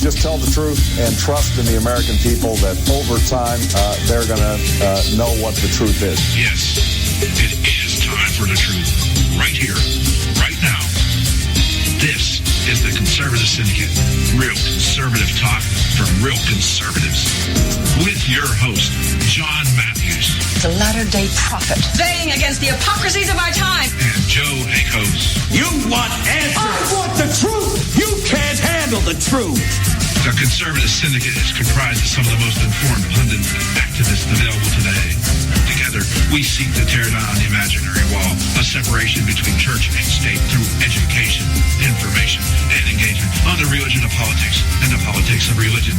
just tell the truth and trust in the American people that over time they're going to know what the truth is. Yes, it is time for the truth. Right here, right now. This is the Conservative Syndicate. Real conservative talk from real conservatives. With your host, John Matthews. The latter-day prophet. Baying against the hypocrisies of our time. And Joe Hakos. You want answers. I want the truth. You can't handle the truth. The Conservative Syndicate is comprised of some of the most informed pundits and activists available today. Together, we seek to tear down the imaginary wall of separation between church and state through education, information, and engagement on the religion of politics and the politics of religion.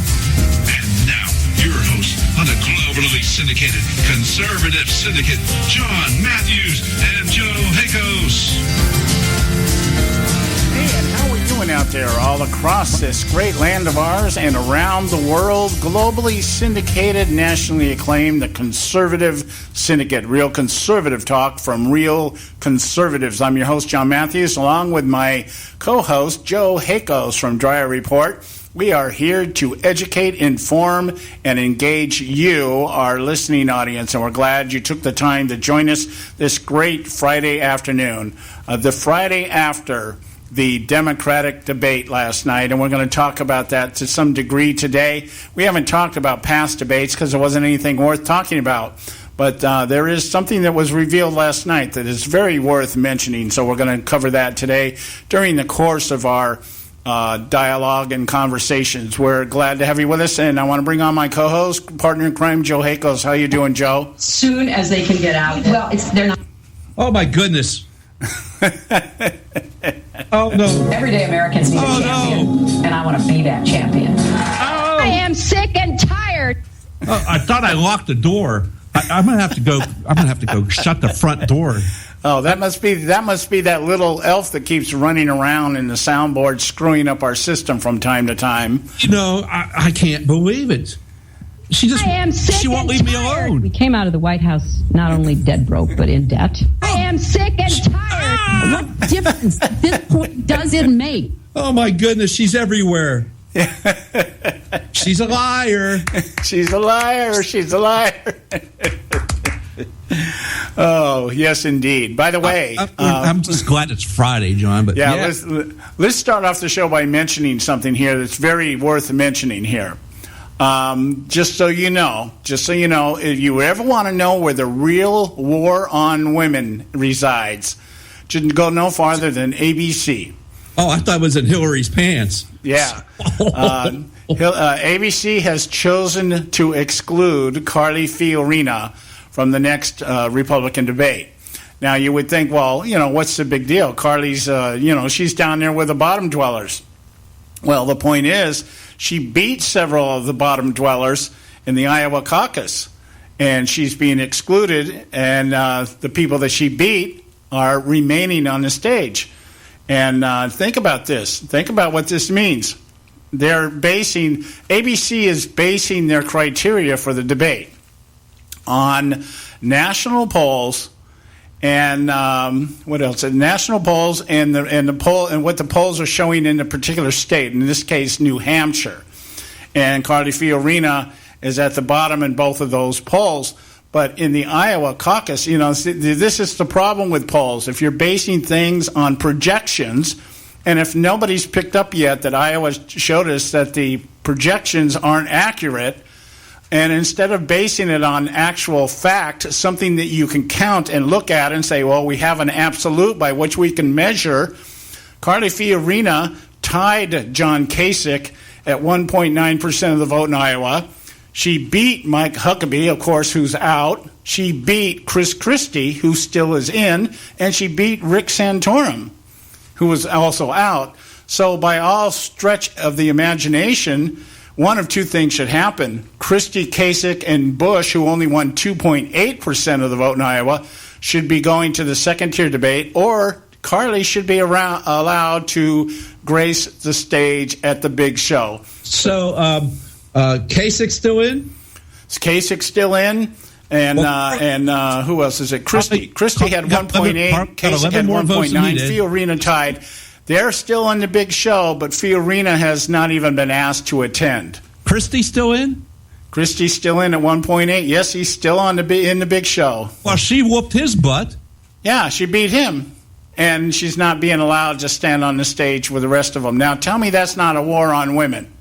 And now, your host on the globally syndicated Conservative Syndicate, John Matthews and Joe Hakos. Hey, and how are we doing out there all across this great land of ours and around the world? Globally syndicated, nationally acclaimed, the Conservative Syndicate. Real conservative talk from real conservatives. I'm your host, John Matthews, along with my co-host, Joe Hakos from Thje Report. We are here to educate, inform, and engage you, our listening audience, and we're glad you took the time to join us this great Friday afternoon. The Friday after the Democratic debate last night, and we're going to talk about that to some degree today. We haven't talked about past debates because there wasn't anything worth talking about, but there is something that was revealed last night that is very worth mentioning, so we're going to cover that today during the course of our dialogue and conversations. We're glad to have you with us, and I want to bring on my co-host, partner in crime, Joe Hakos. How you doing, Joe? Soon as they can get out. Well, they're not. Oh, my goodness. Oh, no. Everyday Americans need a champion, and I want to be that champion. Oh. I am sick and tired. Oh, I thought I locked the door. I'm gonna have to go. I'm gonna have to go shut the front door. Oh, that must be that little elf that keeps running around in the soundboard, screwing up our system from time to time. You know, I can't believe it. She won't leave me alone. We came out of the White House not only dead broke, but in debt. I am sick and tired. What difference at this point does it make? Oh, my goodness, she's everywhere. She's a liar. She's a liar. She's a liar. Oh, yes, indeed. By the way, I'm just glad it's Friday, John. But yeah. Let's start off the show by mentioning something here that's very worth mentioning here. Just so you know, if you ever want to know where the real war on women resides, shouldn't go no farther than ABC. Oh, I thought it was in Hillary's pants. Yeah. ABC has chosen to exclude Carly Fiorina from the next Republican debate. Now, you would think, well, what's the big deal? Carly's, she's down there with the bottom dwellers. Well, the point is, she beat several of the bottom dwellers in the Iowa caucus, and she's being excluded, and the people that she beat are remaining on the stage. And think about this. Think about what this means. ABC is basing their criteria for the debate on national polls and what else? National polls and the poll and what the polls are showing in a particular state. In this case, New Hampshire, and Carly Fiorina is at the bottom in both of those polls. But in the Iowa caucus, this is the problem with polls. If you're basing things on projections, and if nobody's picked up yet that Iowa showed us that the projections aren't accurate, and instead of basing it on actual fact, something that you can count and look at and say, well, we have an absolute by which we can measure, Carly Fiorina tied John Kasich at 1.9% of the vote in Iowa. She beat Mike Huckabee, of course, who's out. She beat Chris Christie, who still is in. And she beat Rick Santorum, who was also out. So by all stretch of the imagination, one of two things should happen. Christie, Kasich, and Bush, who only won 2.8% of the vote in Iowa, should be going to the second-tier debate, or Carly should be allowed to grace the stage at the big show. So Kasich still in? Kasich still in, and who else is it? Christie. Christie had 1.8, Kasich had 1.9, Fiorina tied. They're still on the big show, but Fiorina has not even been asked to attend. Christie's still in? Christie's still in at 1.8. Yes, he's still in the big show. Well, she whooped his butt. Yeah, she beat him, and she's not being allowed to stand on the stage with the rest of them. Now, tell me that's not a war on women.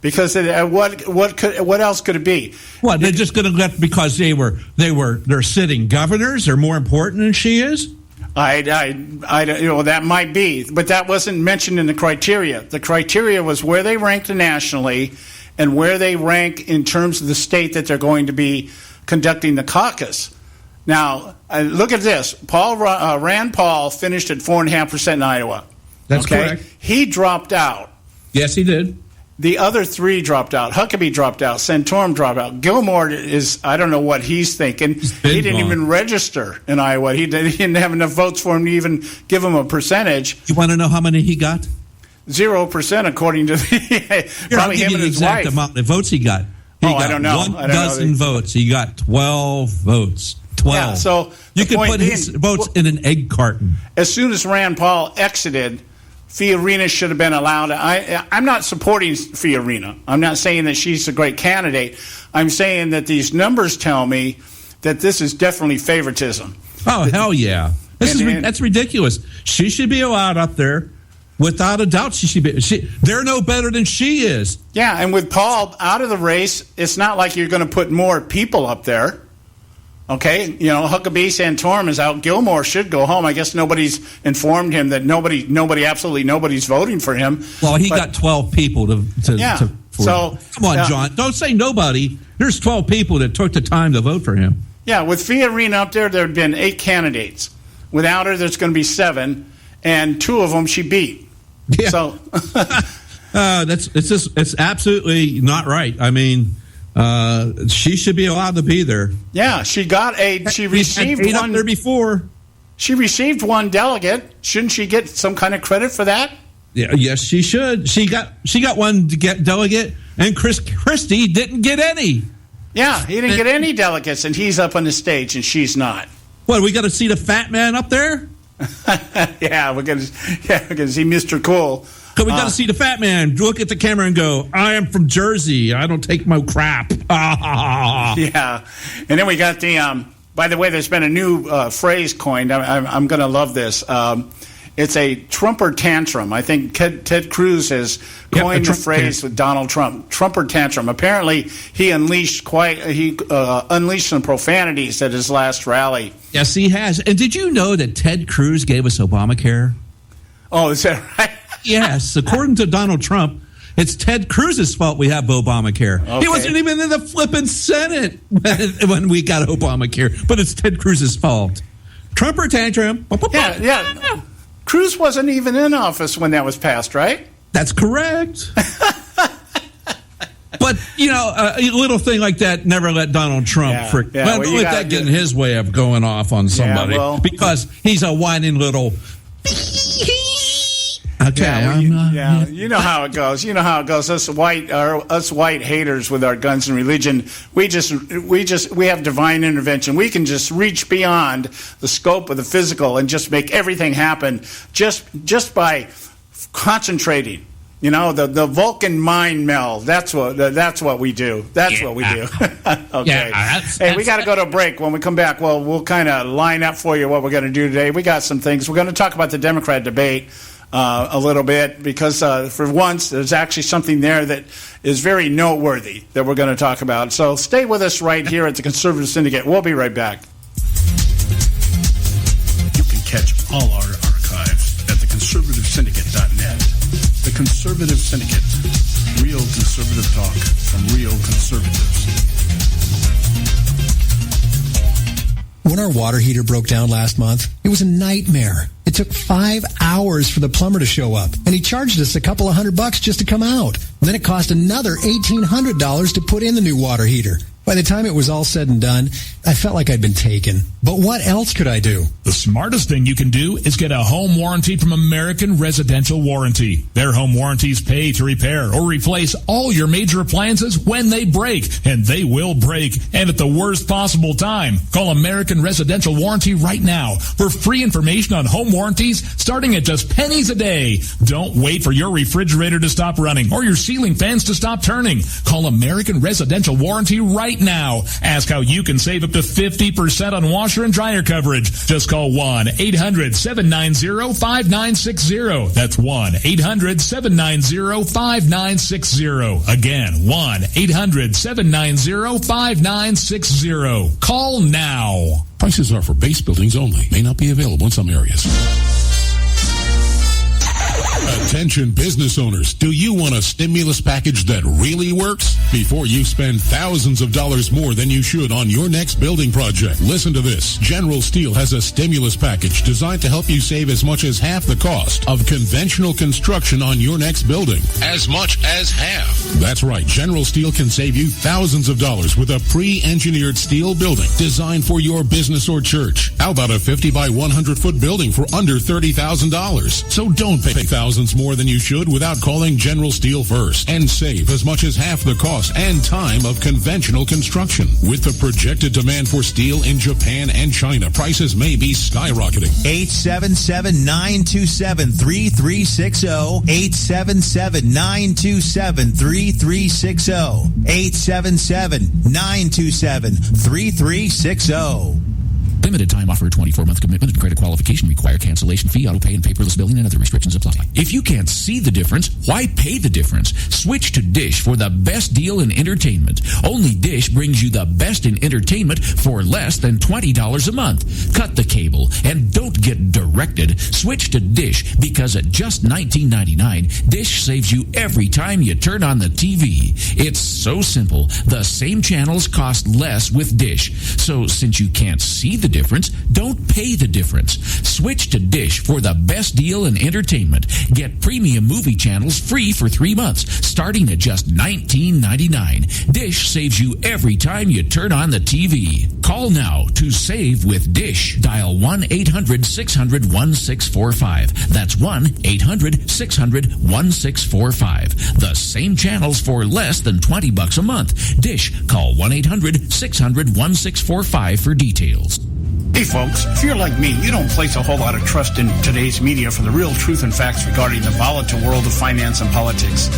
Because what else could it be? What, they're just going to let because they're sitting governors? They're more important than she is? I that might be, but that wasn't mentioned in the criteria. The criteria was where they ranked nationally and where they rank in terms of the state that they're going to be conducting the caucus. Now, look at this. Rand Paul finished at 4.5% in Iowa. That's correct. He dropped out. Yes, he did. The other three dropped out. Huckabee dropped out. Santorum dropped out. Gilmore is, I don't know what he's thinking. He didn't even register in Iowa. He didn't have enough votes for him to even give him a percentage. You want to know how many he got? 0%, according to probably him and his wife. Amount of votes he got. I don't know. 1 dozen votes. He got 12 votes. 12. Yeah, so you can put his votes in an egg carton. As soon as Rand Paul exited, Fiorina should have been allowed. I'm not supporting Fiorina. I'm not saying that she's a great candidate. I'm saying that these numbers tell me that this is definitely favoritism. Oh, hell yeah. That's ridiculous. She should be allowed up there. Without a doubt, she should be. They're no better than she is. Yeah, and with Paul out of the race, it's not like you're going to put more people up there. Okay, Huckabee, Santorum is out. Gilmore should go home. I guess nobody's informed him that absolutely nobody's voting for him. Well, he got 12 people to so come on, John. Don't say nobody. There's 12 people that took the time to vote for him. Yeah, with Fiorina up there have been 8 candidates. Without her, there's going to be 7, and 2 of them she beat. Yeah. So it's absolutely not right. I mean, she should be allowed to be there. Yeah, she received one up there before. She received 1 delegate. Shouldn't she get some kind of credit for that? Yeah, yes, she should. She got 1 delegate, and Christie didn't get any. Yeah, he didn't get any delegates, and he's up on the stage, and she's not. What, we got to see the fat man up there? Yeah, we're gonna see Mr. Cool. We got to see the fat man look at the camera and go, I am from Jersey. I don't take no crap. Yeah. And then we got the, by the way, there's been a new phrase coined. I'm going to love this. It's a Trumper tantrum. I think Ted Cruz has coined the phrase with Donald Trump. Trumper tantrum. Apparently, he unleashed some profanities at his last rally. Yes, he has. And did you know that Ted Cruz gave us Obamacare? Oh, is that right? Yes. According to Donald Trump, it's Ted Cruz's fault we have Obamacare. Okay. He wasn't even in the flipping Senate when we got Obamacare, but it's Ted Cruz's fault. Trumper tantrum. Yeah. Cruz wasn't even in office when that was passed, right? That's correct. But, a little thing like that, never let Donald Trump let that get in his way of going off on somebody. Because he's a whining little... Okay, you know how it goes. You know how it goes. Us white haters with our guns and religion, we have divine intervention. We can just reach beyond the scope of the physical and just make everything happen just by concentrating. The Vulcan mind meld. That's what we do. That's what we do. Okay. Yeah, hey, we got to go to a break. When we come back, we'll kind of line up for you what we're going to do today. We got some things. We're going to talk about the Democrat debate a little bit because for once there's actually something there that is very noteworthy that we're going to talk about. So stay with us right here at the Conservative Syndicate. We'll be right back. You can catch all our archives at theconservativesyndicate.net. The Conservative Syndicate. Real conservative talk from real conservatives. When our water heater broke down last month, it was a nightmare. It took 5 hours for the plumber to show up, and he charged us a couple of $100 just to come out. Then it cost another $1,800 to put in the new water heater. By the time it was all said and done, I felt like I'd been taken. But what else could I do? The smartest thing you can do is get a home warranty from American Residential Warranty. Their home warranties pay to repair or replace all your major appliances when they break, and they will break, and at the worst possible time. Call American Residential Warranty right now for free information on home warranties starting at just pennies a day. Don't wait for your refrigerator to stop running or your ceiling fans to stop turning. Call American Residential Warranty right now. Ask how you can save up to 50% on washer and dryer coverage. Just call 1-800-790-5960. That's 1-800-790-5960. Again, 1-800-790-5960. Call now. Prices are for base buildings only. May not be available in some areas. Attention business owners, do you want a stimulus package that really works? Before you spend thousands of dollars more than you should on your next building project, listen to this. General Steel has a stimulus package designed to help you save as much as half the cost of conventional construction on your next building. As much as half. That's right. General Steel can save you thousands of dollars with a pre-engineered steel building designed for your business or church. How about a 50 by 100 foot building for under $30,000? So don't pay thousands more than you should without calling General Steel first and save as much as half the cost and time of conventional construction. With the projected demand for steel in Japan and China, prices may be skyrocketing. 877-927-3360. 877-927-3360. 877-927-3360. Limited time offer, 24-month commitment and credit qualification require cancellation fee, auto pay, and paperless billing, and other restrictions apply. If you can't see the difference, why pay the difference? Switch to Dish for the best deal in entertainment. Only Dish brings you the best in entertainment for less than $20 a month. Cut the cable and don't get directed. Switch to Dish because at just $19.99, Dish saves you every time you turn on the TV. It's so simple. The same channels cost less with Dish. So since you can't see the difference, don't pay the difference. Switch to Dish for the best deal in entertainment. Get premium movie channels free for 3 months, starting at just $19.99. Dish saves you every time you turn on the TV. Call now to save with Dish. Dial 1-800-600-1645. That's 1-800-600-1645. The same channels for less than $20 a month. Dish. Call 1-800-600-1645 for details. Hey folks, if you're like me, you don't place a whole lot of trust in today's media for the real truth and facts regarding the volatile world of finance and politics.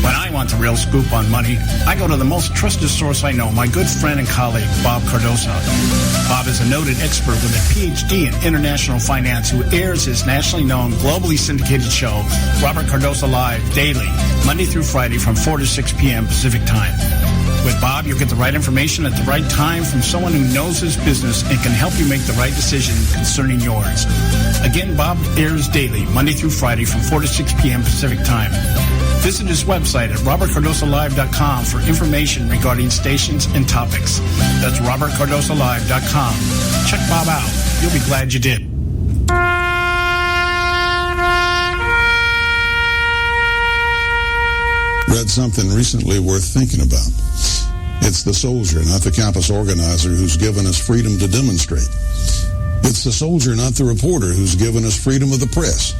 When I want the real scoop on money, I go to the most trusted source I know, my good friend and colleague, Bob Cardoso. Bob is a noted expert with a PhD in international finance who airs his nationally known, globally syndicated show, Robert Cardoso Live, daily, Monday through Friday from 4 to 6 p.m. Pacific Time. With Bob, you'll get the right information at the right time from someone who knows his business and can help you make the right decision concerning yours. Again, Bob airs daily, Monday through Friday from 4 to 6 p.m. Pacific Time. Visit his website at robertcardosolive.com for information regarding stations and topics. That's robertcardosolive.com. Check Bob out. You'll be glad you did. Read something recently worth thinking about. It's the soldier, not the campus organizer, who's given us freedom to demonstrate. It's the soldier, not the reporter, who's given us freedom of the press.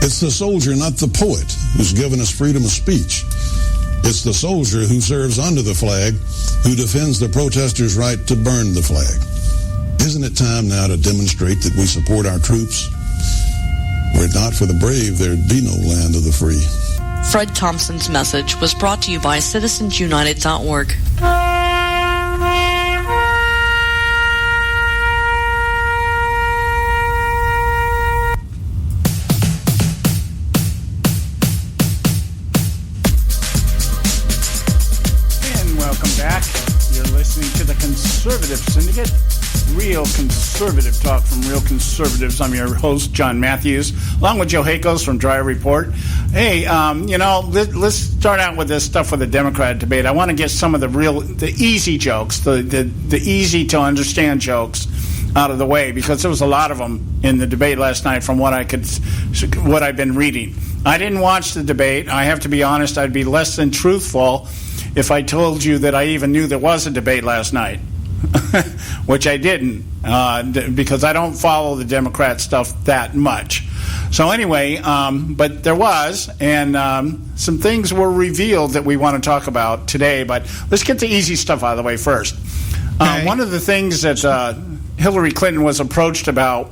It's the soldier, not the poet, who's given us freedom of speech. It's the soldier who serves under the flag, who defends the protesters' right to burn the flag. Isn't it time now to demonstrate that we support our troops? Were it not for the brave, there'd be no land of the free. Fred Thompson's message was brought to you by citizensunited.org. And welcome back. You're listening to the Conservative Syndicate. Real conservative talk from real conservatives. I'm your host, John Matthews, along with Joe Hakos from Dryer Report. Hey, let's start out with this stuff with the Democrat debate. I want to get some of the easy jokes, the easy to understand jokes out of the way, because there was a lot of them in the debate last night from what I've been reading. I didn't watch the debate. I have to be honest, I'd be less than truthful if I told you that I even knew there was a debate last night. which I didn't because I don't follow the Democrat stuff that much. So anyway, but there was, and some things were revealed that we want to talk about today. But let's get the easy stuff out of the way first. One of the things that Hillary Clinton was approached about,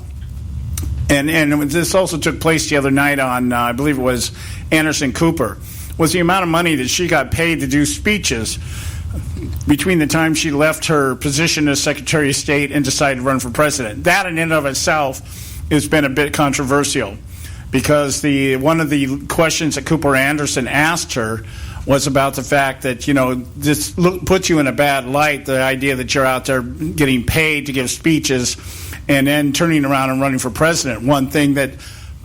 and this also took place the other night on, I believe it was Anderson Cooper, was the amount of money that she got paid to do speeches between the time she left her position as Secretary of State and decided to run for president. That in and of itself has been a bit controversial because one of the questions that Cooper Anderson asked her was about the fact that, this puts you in a bad light, the idea that you're out there getting paid to give speeches and then turning around and running for president. One thing that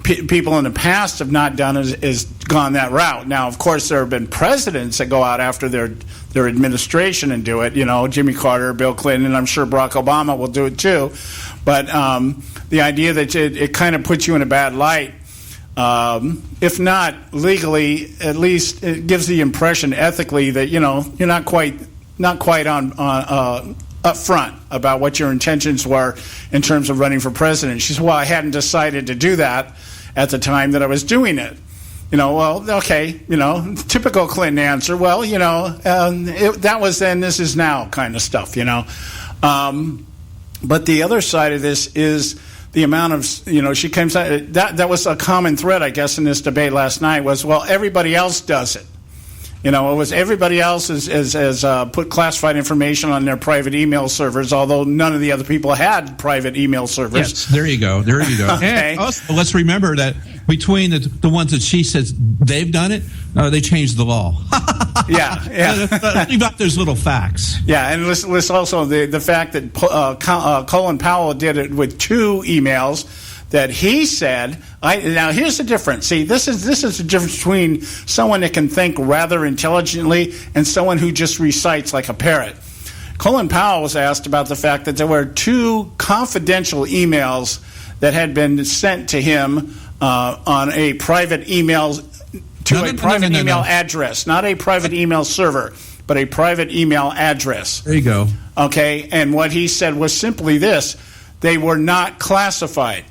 people in the past have not done is gone that route. Now, of course, there have been presidents that go out after their administration and do it. Jimmy Carter, Bill Clinton, and I'm sure Barack Obama will do it too. But the idea that it kind of puts you in a bad light, if not legally, at least it gives the impression ethically that you're not quite on up front about what your intentions were in terms of running for president. She said, well, I hadn't decided to do that at the time that I was doing it. Typical Clinton answer, well, that was then, this is now kind of stuff, But the other side of this is the amount of, she comes out, that was a common thread, I guess, in this debate last night was, well, everybody else does it. It was everybody else has put classified information on their private email servers, although none of the other people had private email servers. Yes, there you go. Okay. And also, let's remember that between the ones that she says they've done it, they changed the law. Yeah. Leave out those little facts. Yeah, and let's also the fact that Colin Powell did it with 2 emails that he said. Now here's the difference. See, this is the difference between someone that can think rather intelligently and someone who just recites like a parrot. Colin Powell was asked about the fact that there were 2 confidential emails that had been sent to him on a private email email address, not a private email server, but a private email address. There you go. Okay, and what he said was simply this: they were not classified.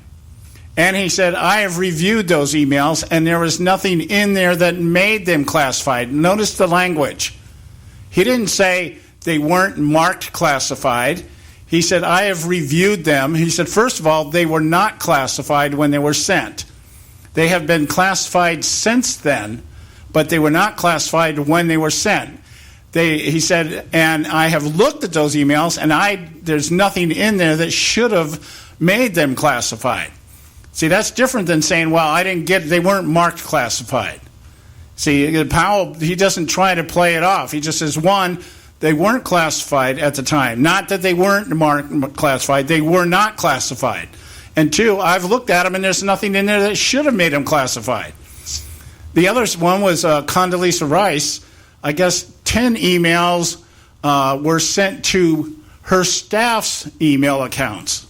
And he said, I have reviewed those emails, and there was nothing in there that made them classified. Notice the language. He didn't say they weren't marked classified. He said, I have reviewed them. He said, first of all, they were not classified when they were sent. They have been classified since then, but they were not classified when they were sent. He said, and I have looked at those emails, and there's nothing in there that should have made them classified. See, that's different than saying, well, they weren't marked classified. See, Powell, he doesn't try to play it off. He just says, 1, they weren't classified at the time. Not that they weren't marked classified. They were not classified. And 2, I've looked at them, and there's nothing in there that should have made them classified. The other one was Condoleezza Rice. I guess 10 emails were sent to her staff's email accounts.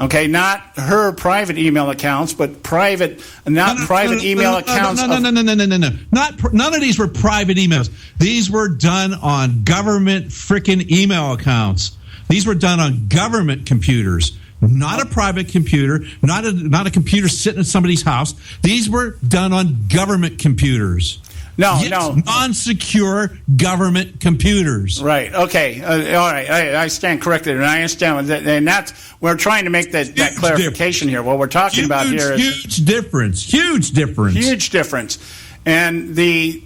Okay, not her private email accounts, but private email accounts. No. None of these were private emails. These were done on government frickin' email accounts. These were done on government computers, not a private computer, not a computer sitting at somebody's house. These were done on government computers. No. Non-secure government computers. Right. Okay. All right. I stand corrected, and I understand that, and that's we're trying to make that clarification here. What we're talking about here is huge difference. Huge difference. And the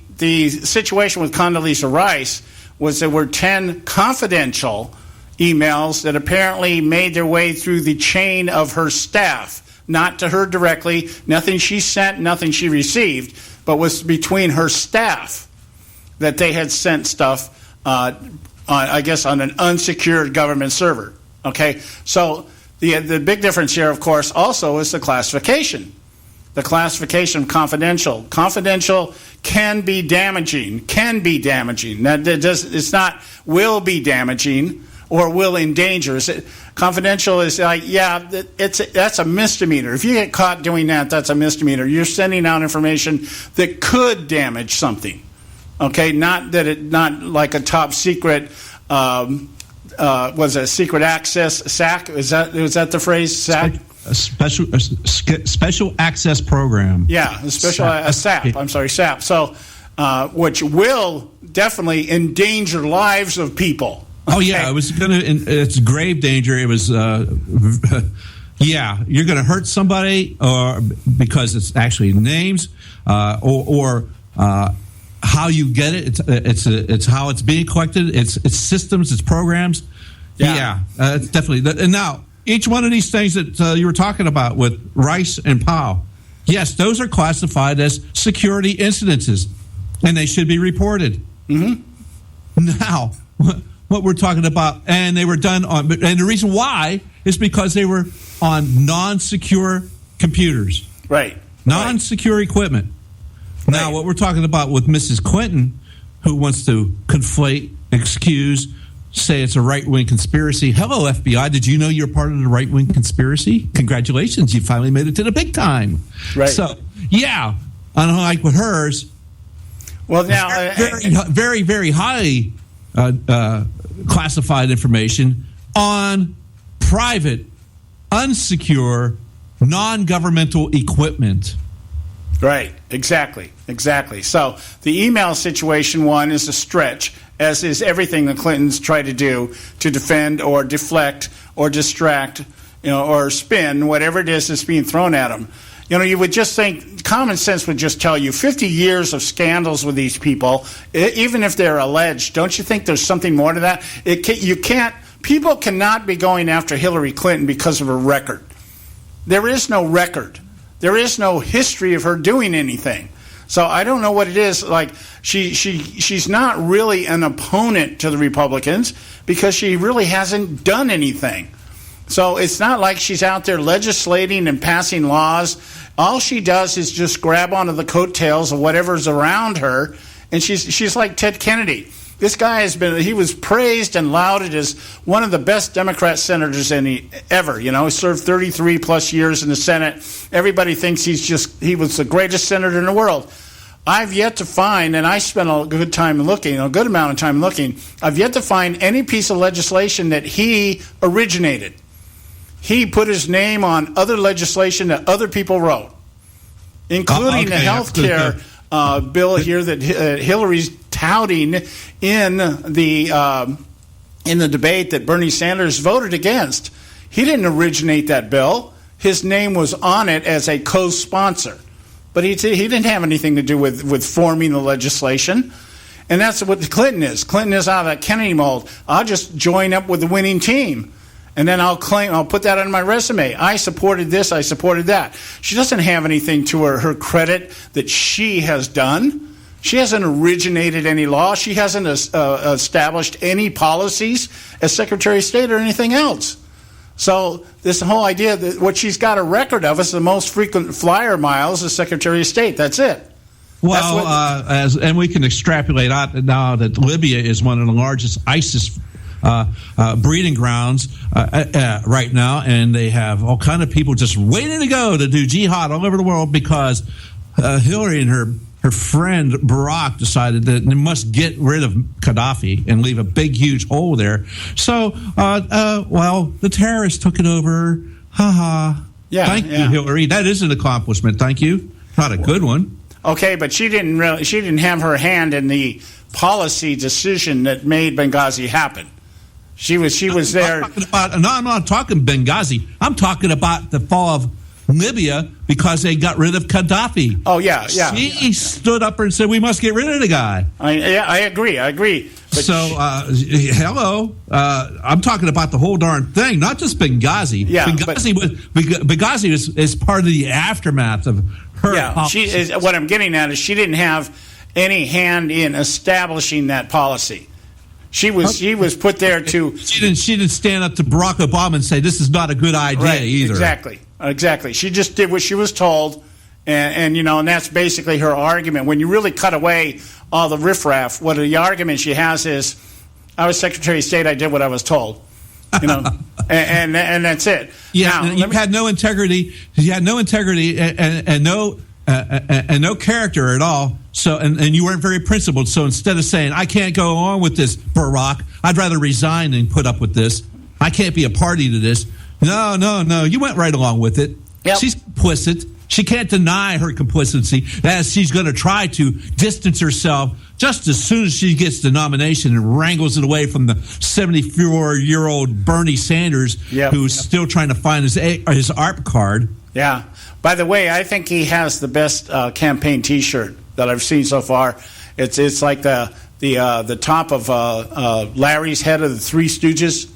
situation with Condoleezza Rice was there were 10 confidential emails that apparently made their way through the chain of her staff, not to her directly. Nothing she sent, nothing she received, but was between her staff that they had sent stuff, I guess, on an unsecured government server. Okay, so the big difference here, of course, also is the classification. The classification of confidential. Confidential can be damaging. It's not will be damaging or will endanger. Confidential is like, that's a misdemeanor. If you get caught doing that, that's a misdemeanor. You're sending out information that could damage something. Okay, not like a top secret was it secret access SAC? Was that the phrase SAC? A special access program. Yeah, SAP. I'm sorry, SAP. So, which will definitely endanger lives of people. Oh yeah, it's grave danger. It was. Yeah, you're going to hurt somebody, or because it's actually names, or how you get it. It's how it's being collected. It's systems. It's programs. Yeah, it's definitely. And now each one of these things that you were talking about with Rice and Powell, yes, those are classified as security incidences, and they should be reported. Mm-hmm. Now, what we're talking about, and they were done on, and the reason why is because they were on non-secure computers. Right. Non-secure equipment. Now, what we're talking about with Mrs. Clinton, who wants to conflate, excuse, say it's a right-wing conspiracy. Hello, FBI. Did you know you're part of the right-wing conspiracy? Congratulations. You finally made it to the big time. Right. So, yeah, unlike with hers, well, now very, very highly classified information on private, unsecure, non-governmental equipment. Right, exactly. So the email situation one is a stretch, as is everything the Clintons try to do to defend or deflect or distract, or spin whatever it is that's being thrown at them. You would just think common sense would just tell you 50 years of scandals with these people, even if they're alleged. Don't you think there's something more to that? People cannot be going after Hillary Clinton because of her record. There is no record. There is no history of her doing anything. So I don't know what it is. Like she's not really an opponent to the Republicans because she really hasn't done anything. So it's not like she's out there legislating and passing laws. All she does is just grab onto the coattails of whatever's around her, and she's like Ted Kennedy. This guy he was praised and lauded as one of the best Democrat senators ever. He served 33 plus years in the Senate. Everybody thinks he was the greatest senator in the world. I've yet to find, and I spent a good amount of time looking, I've yet to find any piece of legislation that he originated. He put his name on other legislation that other people wrote, including the health care bill here that Hillary's touting in the debate that Bernie Sanders voted against. He didn't originate that bill. His name was on it as a co-sponsor. But he didn't have anything to do with forming the legislation. And that's what Clinton is. Clinton is out of that Kennedy mold. I'll just join up with the winning team. And then I'll put that on my resume. I supported this, I supported that. She doesn't have anything to her credit that she has done. She hasn't originated any law. She hasn't established any policies as Secretary of State or anything else. So this whole idea that what she's got a record of is the most frequent flyer miles as Secretary of State. That's it. Well, and we can extrapolate out now that Libya is one of the largest ISIS breeding grounds right now, and they have all kind of people just waiting to go to do jihad all over the world because Hillary and her friend Barack decided that they must get rid of Gaddafi and leave a big, huge hole there. So, the terrorists took it over. Yeah, Thank you, Hillary. That is an accomplishment. Thank you. Not a good one. Okay, but she didn't have her hand in the policy decision that made Benghazi happen. She was there. I'm not talking Benghazi. I'm talking about the fall of Libya because they got rid of Gaddafi. Oh, yeah. She stood up and said, we must get rid of the guy. I agree. But hello. I'm talking about the whole darn thing, not just Benghazi. Yeah, Benghazi is part of the aftermath of her. Yeah, what I'm getting at is she didn't have any hand in establishing that policy. She was put there to. She didn't stand up to Barack Obama and say this is not a good idea either. Exactly. She just did what she was told, and that's basically her argument. When you really cut away all the riffraff, what the argument she has is, I was Secretary of State, I did what I was told. And that's it. Yeah, now, you had no integrity. You had no integrity and no character at all. So and you weren't very principled. So instead of saying I can't go on with this, Barack, I'd rather resign than put up with this. I can't be a party to this. No. You went right along with it. Yep. She's complicit. She can't deny her complicity, as she's going to try to distance herself just as soon as she gets the nomination and wrangles it away from the 74-year-old Bernie Sanders, who's still trying to find his ARP card. Yeah. By the way, I think he has the best campaign T-shirt that I've seen so far. It's like the top of Larry's head of the Three Stooges.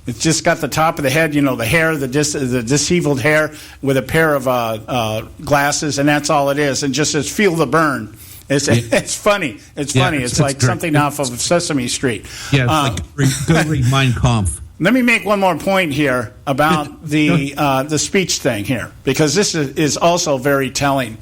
It's just got the top of the head, the hair, the disheveled hair, with a pair of glasses, and that's all it is. And just says, "Feel the burn." It's funny. It's funny. It's like great. Something off of Sesame Street. Yeah, it's like go read Mein Kampf. Let me make one more point here about the speech thing here, because this is also very telling.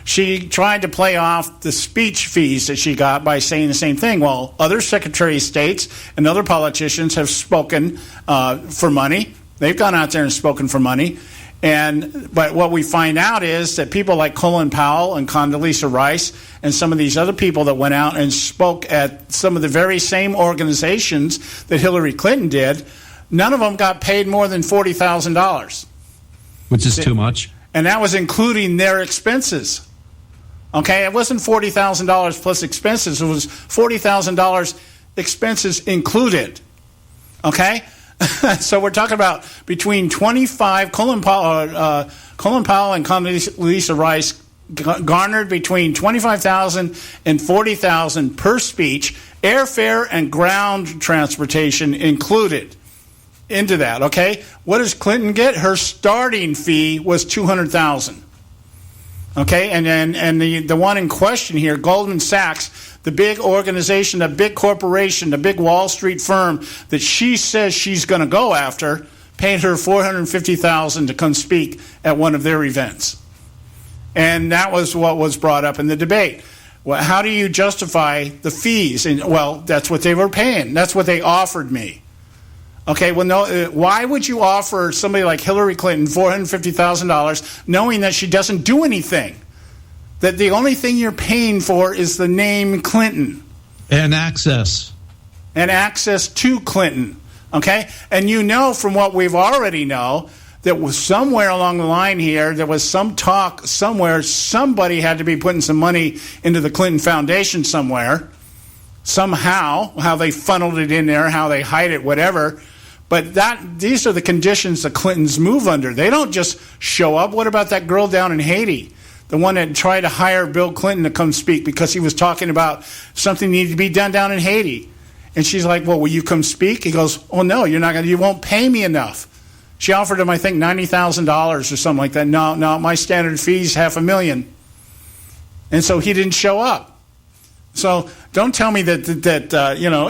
She tried to play off the speech fees that she got by saying the same thing. Well, other Secretary of States and other politicians have spoken for money. They've gone out there and spoken for money. But what we find out is that people like Colin Powell and Condoleezza Rice and some of these other people that went out and spoke at some of the very same organizations that Hillary Clinton did, none of them got paid more than $40,000. Which is too much. And that was including their expenses. Okay, it wasn't $40,000 plus expenses. It was $40,000 expenses included. Okay, so we're talking about between Colin Powell and Condoleezza Rice garnered between $25,000 and $40,000 per speech, airfare and ground transportation included into that. Okay, what does Clinton get? Her starting fee was $200,000. Okay, and the one in question here, Goldman Sachs, the big organization, the big corporation, the big Wall Street firm that she says she's going to go after, paid her $450,000 to come speak at one of their events. And that was what was brought up in the debate. Well, how do you justify the fees? And, well, that's what they were paying. That's what they offered me. Okay, well, no. Why would you offer somebody like Hillary Clinton $450,000 knowing that she doesn't do anything? That the only thing you're paying for is the name Clinton. And access. And access to Clinton. Okay? And from what we've already know, that was somewhere along the line here, there was some talk somewhere, somebody had to be putting some money into the Clinton Foundation somewhere. Somehow, how they funneled it in there, how they hide it, whatever. But these are the conditions the Clintons move under. They don't just show up. What about that girl down in Haiti? The one that tried to hire Bill Clinton to come speak because he was talking about something needed to be done down in Haiti. And she's like, well, will you come speak? He goes, oh, no, you won't pay me enough. She offered him, I think, $90,000 or something like that. No, my standard fee is $500,000. And so he didn't show up. So don't tell me that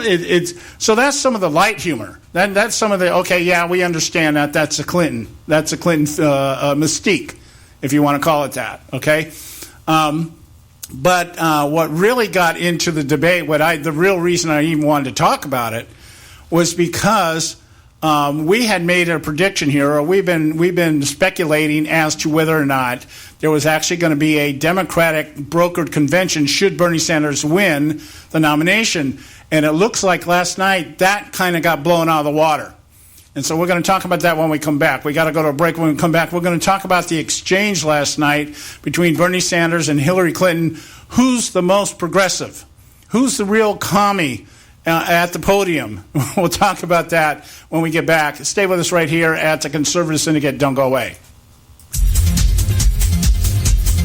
it's so that's some of the light humor. That's some of the we understand that. That's a Clinton mystique, if you want to call it that. Okay, but what really got into the debate, the real reason I even wanted to talk about it, was because we had made a prediction here, or we've been speculating as to whether or not there was actually going to be a Democratic brokered convention should Bernie Sanders win the nomination. And it looks like last night that kind of got blown out of the water. And so we're going to talk about that when we come back. We got to go to a break. When we come back, we're going to talk about the exchange last night between Bernie Sanders and Hillary Clinton. Who's the most progressive? Who's the real commie at the podium? We'll talk about that when we get back. Stay with us right here at the Conservative Syndicate. Don't go away.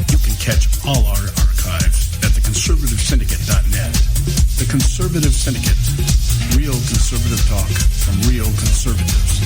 You can catch all our archives at theconservativesyndicate.net. The Conservative Syndicate. Real conservative talk from real conservatives.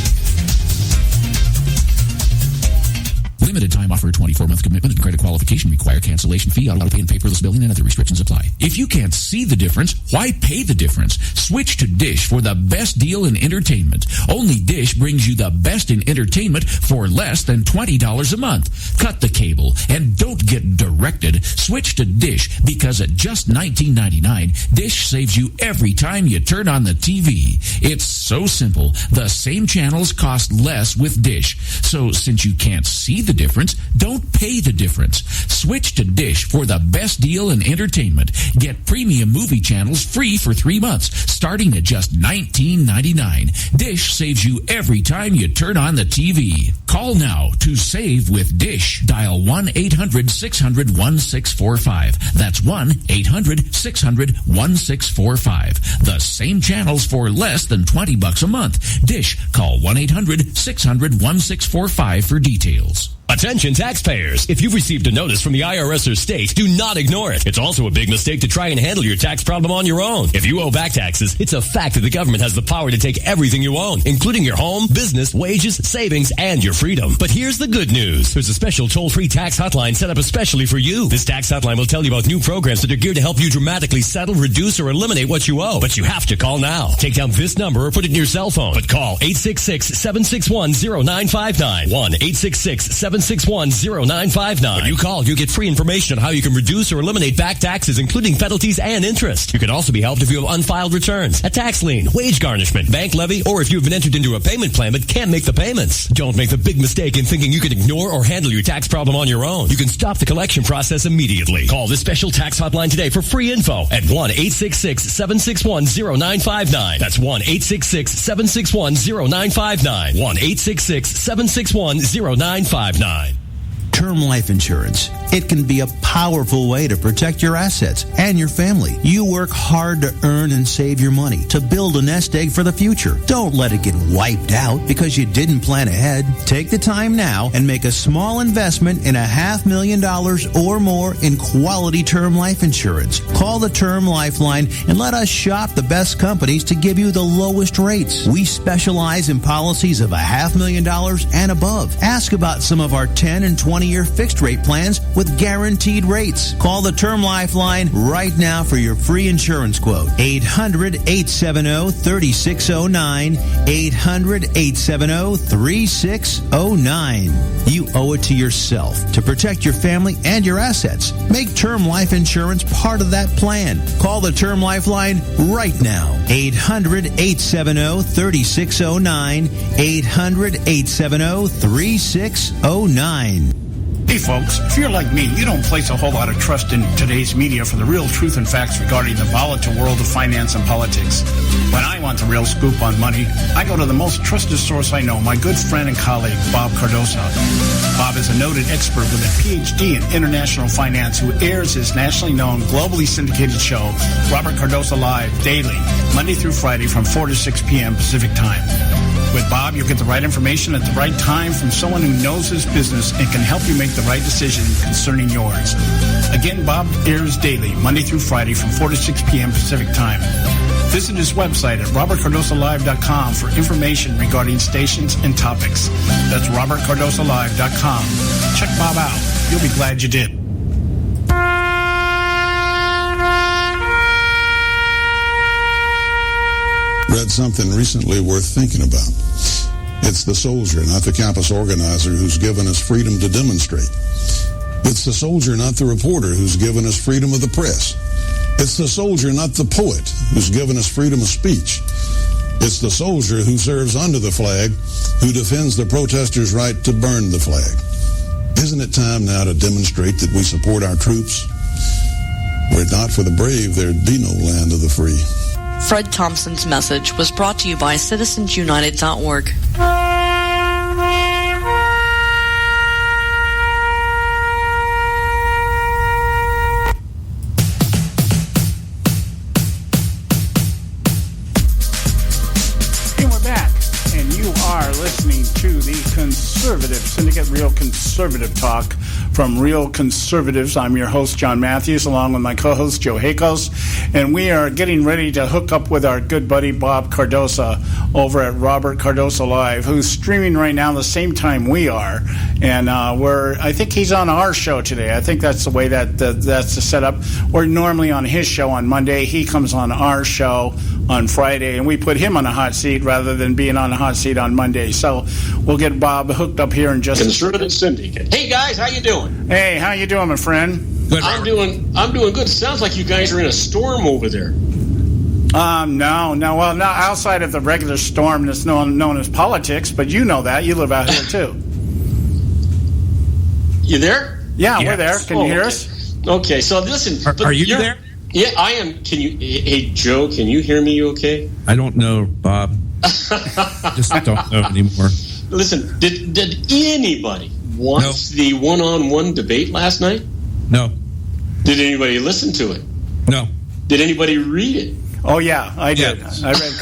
Limited time offer, 24-month commitment and credit qualification require cancellation fee, auto pay and paperless billing, and other restrictions apply. If you can't see the difference, why pay the difference? Switch to Dish for the best deal in entertainment. Only Dish brings you the best in entertainment for less than $20 a month. Cut the cable and don't get directed. Switch to Dish because at just $19.99, Dish saves you every time you turn on the TV. It's so simple. The same channels cost less with Dish. So since you can't see the difference, don't pay the difference. Switch to Dish for the best deal in entertainment. Get premium movie channels free for 3 months, starting at just $19.99. Dish saves you every time you turn on the TV. Call now to save with Dish. Dial 1-800-600-1645. That's 1-800-600-1645. The same channels for less than $20 a month. Dish. Call 1-800-600-1645 for details. Attention taxpayers. If you've received a notice from the IRS or state, do not ignore it. It's also a big mistake to try and handle your tax problem on your own. If you owe back taxes, it's a fact that the government has the power to take everything you own, including your home, business, wages, savings, and your freedom. But here's the good news. There's a special toll-free tax hotline set up especially for you. This tax hotline will tell you about new programs that are geared to help you dramatically settle, reduce, or eliminate what you owe. But you have to call now. Take down this number or put it in your cell phone. But call 866-761-0959. 1-866-761-0959. When you call, you get free information on how you can reduce or eliminate back taxes, including penalties and interest. You can also be helped if you have unfiled returns, a tax lien, wage garnishment, bank levy, or if you've been entered into a payment plan but can't make the payments. Don't make the big mistake in thinking you can ignore or handle your tax problem on your own. You can stop the collection process immediately. Call this special tax hotline today for free info at 1-866-761-0959. That's 1-866-761-0959. 1-866-761-0959. Term life insurance. It can be a powerful way to protect your assets and your family. You work hard to earn and save your money to build a nest egg for the future. Don't let it get wiped out because you didn't plan ahead. Take the time now and make a small investment in $500,000 or more in quality term life insurance. Call the Term Lifeline and let us shop the best companies to give you the lowest rates. We specialize in policies of $500,000 and above. Ask about some of our 10 and 20-year fixed rate plans with guaranteed rates. Call the Term Lifeline right now for your free insurance quote. 800-870-3609. 800-870-3609. You owe it to yourself to protect your family and your assets. Make term life insurance part of that plan. Call the Term Lifeline right now. 800-870-3609. 800-870-3609. Hey folks, if you're like me, you don't place a whole lot of trust in today's media for the real truth and facts regarding the volatile world of finance and politics. When I want the real scoop on money, I go to the most trusted source I know, my good friend and colleague, Bob Cardoso. Bob is a noted expert with a PhD in international finance who airs his nationally known, globally syndicated show, Robert Cardoso Live, daily, Monday through Friday from 4 to 6 p.m. Pacific Time. With Bob, you'll get the right information at the right time from someone who knows his business and can help you make the right decision concerning yours. Again, Bob airs daily, Monday through Friday from 4 to 6 p.m. Pacific Time. Visit his website at robertcardosolive.com for information regarding stations and topics. That's robertcardosolive.com. Check Bob out. You'll be glad you did. Read something recently worth thinking about. It's the soldier, not the campus organizer, who's given us freedom to demonstrate. It's the soldier, not the reporter, who's given us freedom of the press. It's the soldier, not the poet, who's given us freedom of speech. It's the soldier who serves under the flag, who defends the protesters' right to burn the flag. Isn't it time now to demonstrate that we support our troops? Were it not for the brave, there'd be no land of the free. Fred Thompson's message was brought to you by citizensunited.org. And we're back, and you are listening to the Conservative Syndicate, Real Conservative Talk from Real Conservatives. I'm your host, John Matthews, along with my co-host, Joe Hakos, and we are getting ready to hook up with our good buddy, Bob Cardoso, over at Robert Cardoso Live, who's streaming right now the same time we are, and I think he's on our show today. I think that's the way that's the setup. We're normally on his show on Monday. He comes on our show on Friday, and we put him on a hot seat rather than being on a hot seat on Monday. So we'll get Bob hooked up here in just Conservative Syndicate. Hey guys, how you doing? Hey, how you doing, my friend? Good. I'm doing good. Sounds like you guys are in a storm over there. No. Well, not outside of the regular storm that's known as politics, but you know that. You live out here too. You there? Yeah, we're there. Can you hear us? Okay, so listen. Are you there? Yeah, I am. Can you? Hey, Joe, can you hear me okay? I don't know, Bob. Just don't know anymore. Listen, did anybody watch the one-on-one debate last night? No. Did anybody listen to it? No. Did anybody read it? Oh, yeah, I did. Yes. I read.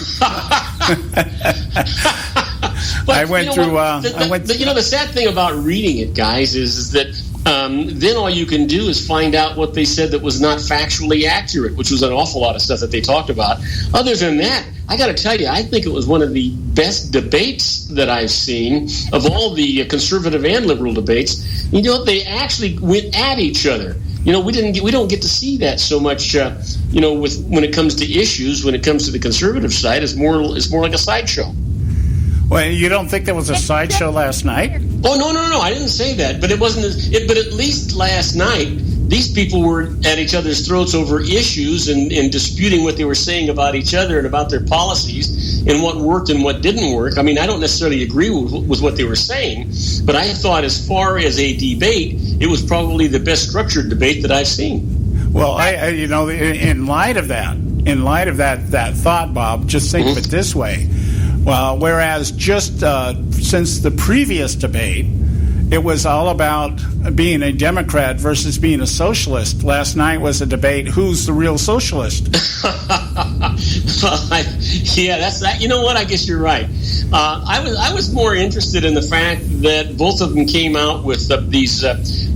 I went through. The sad thing about reading it, guys, is that then all you can do is find out what they said that was not factually accurate, which was an awful lot of stuff that they talked about. Other than that, I got to tell you, I think it was one of the best debates that I've seen of all the conservative and liberal debates. You know, they actually went at each other. You know, we don't get to see that so much. When it comes to issues, when it comes to the conservative side, it's more like a sideshow. Well, you don't think there was a sideshow last night? Oh, no, I didn't say that. But it wasn't. But at least last night, these people were at each other's throats over issues and disputing what they were saying about each other and about their policies and what worked and what didn't work. I mean, I don't necessarily agree with what they were saying, but I thought as far as a debate, it was probably the best structured debate that I've seen. Well, in light of that thought, Bob, just think of it this way. Well, whereas just since the previous debate, it was all about being a Democrat versus being a socialist. Last night was a debate, who's the real socialist? Yeah, that's that. You know what? I guess you're right. I was more interested in the fact that both of them came out with these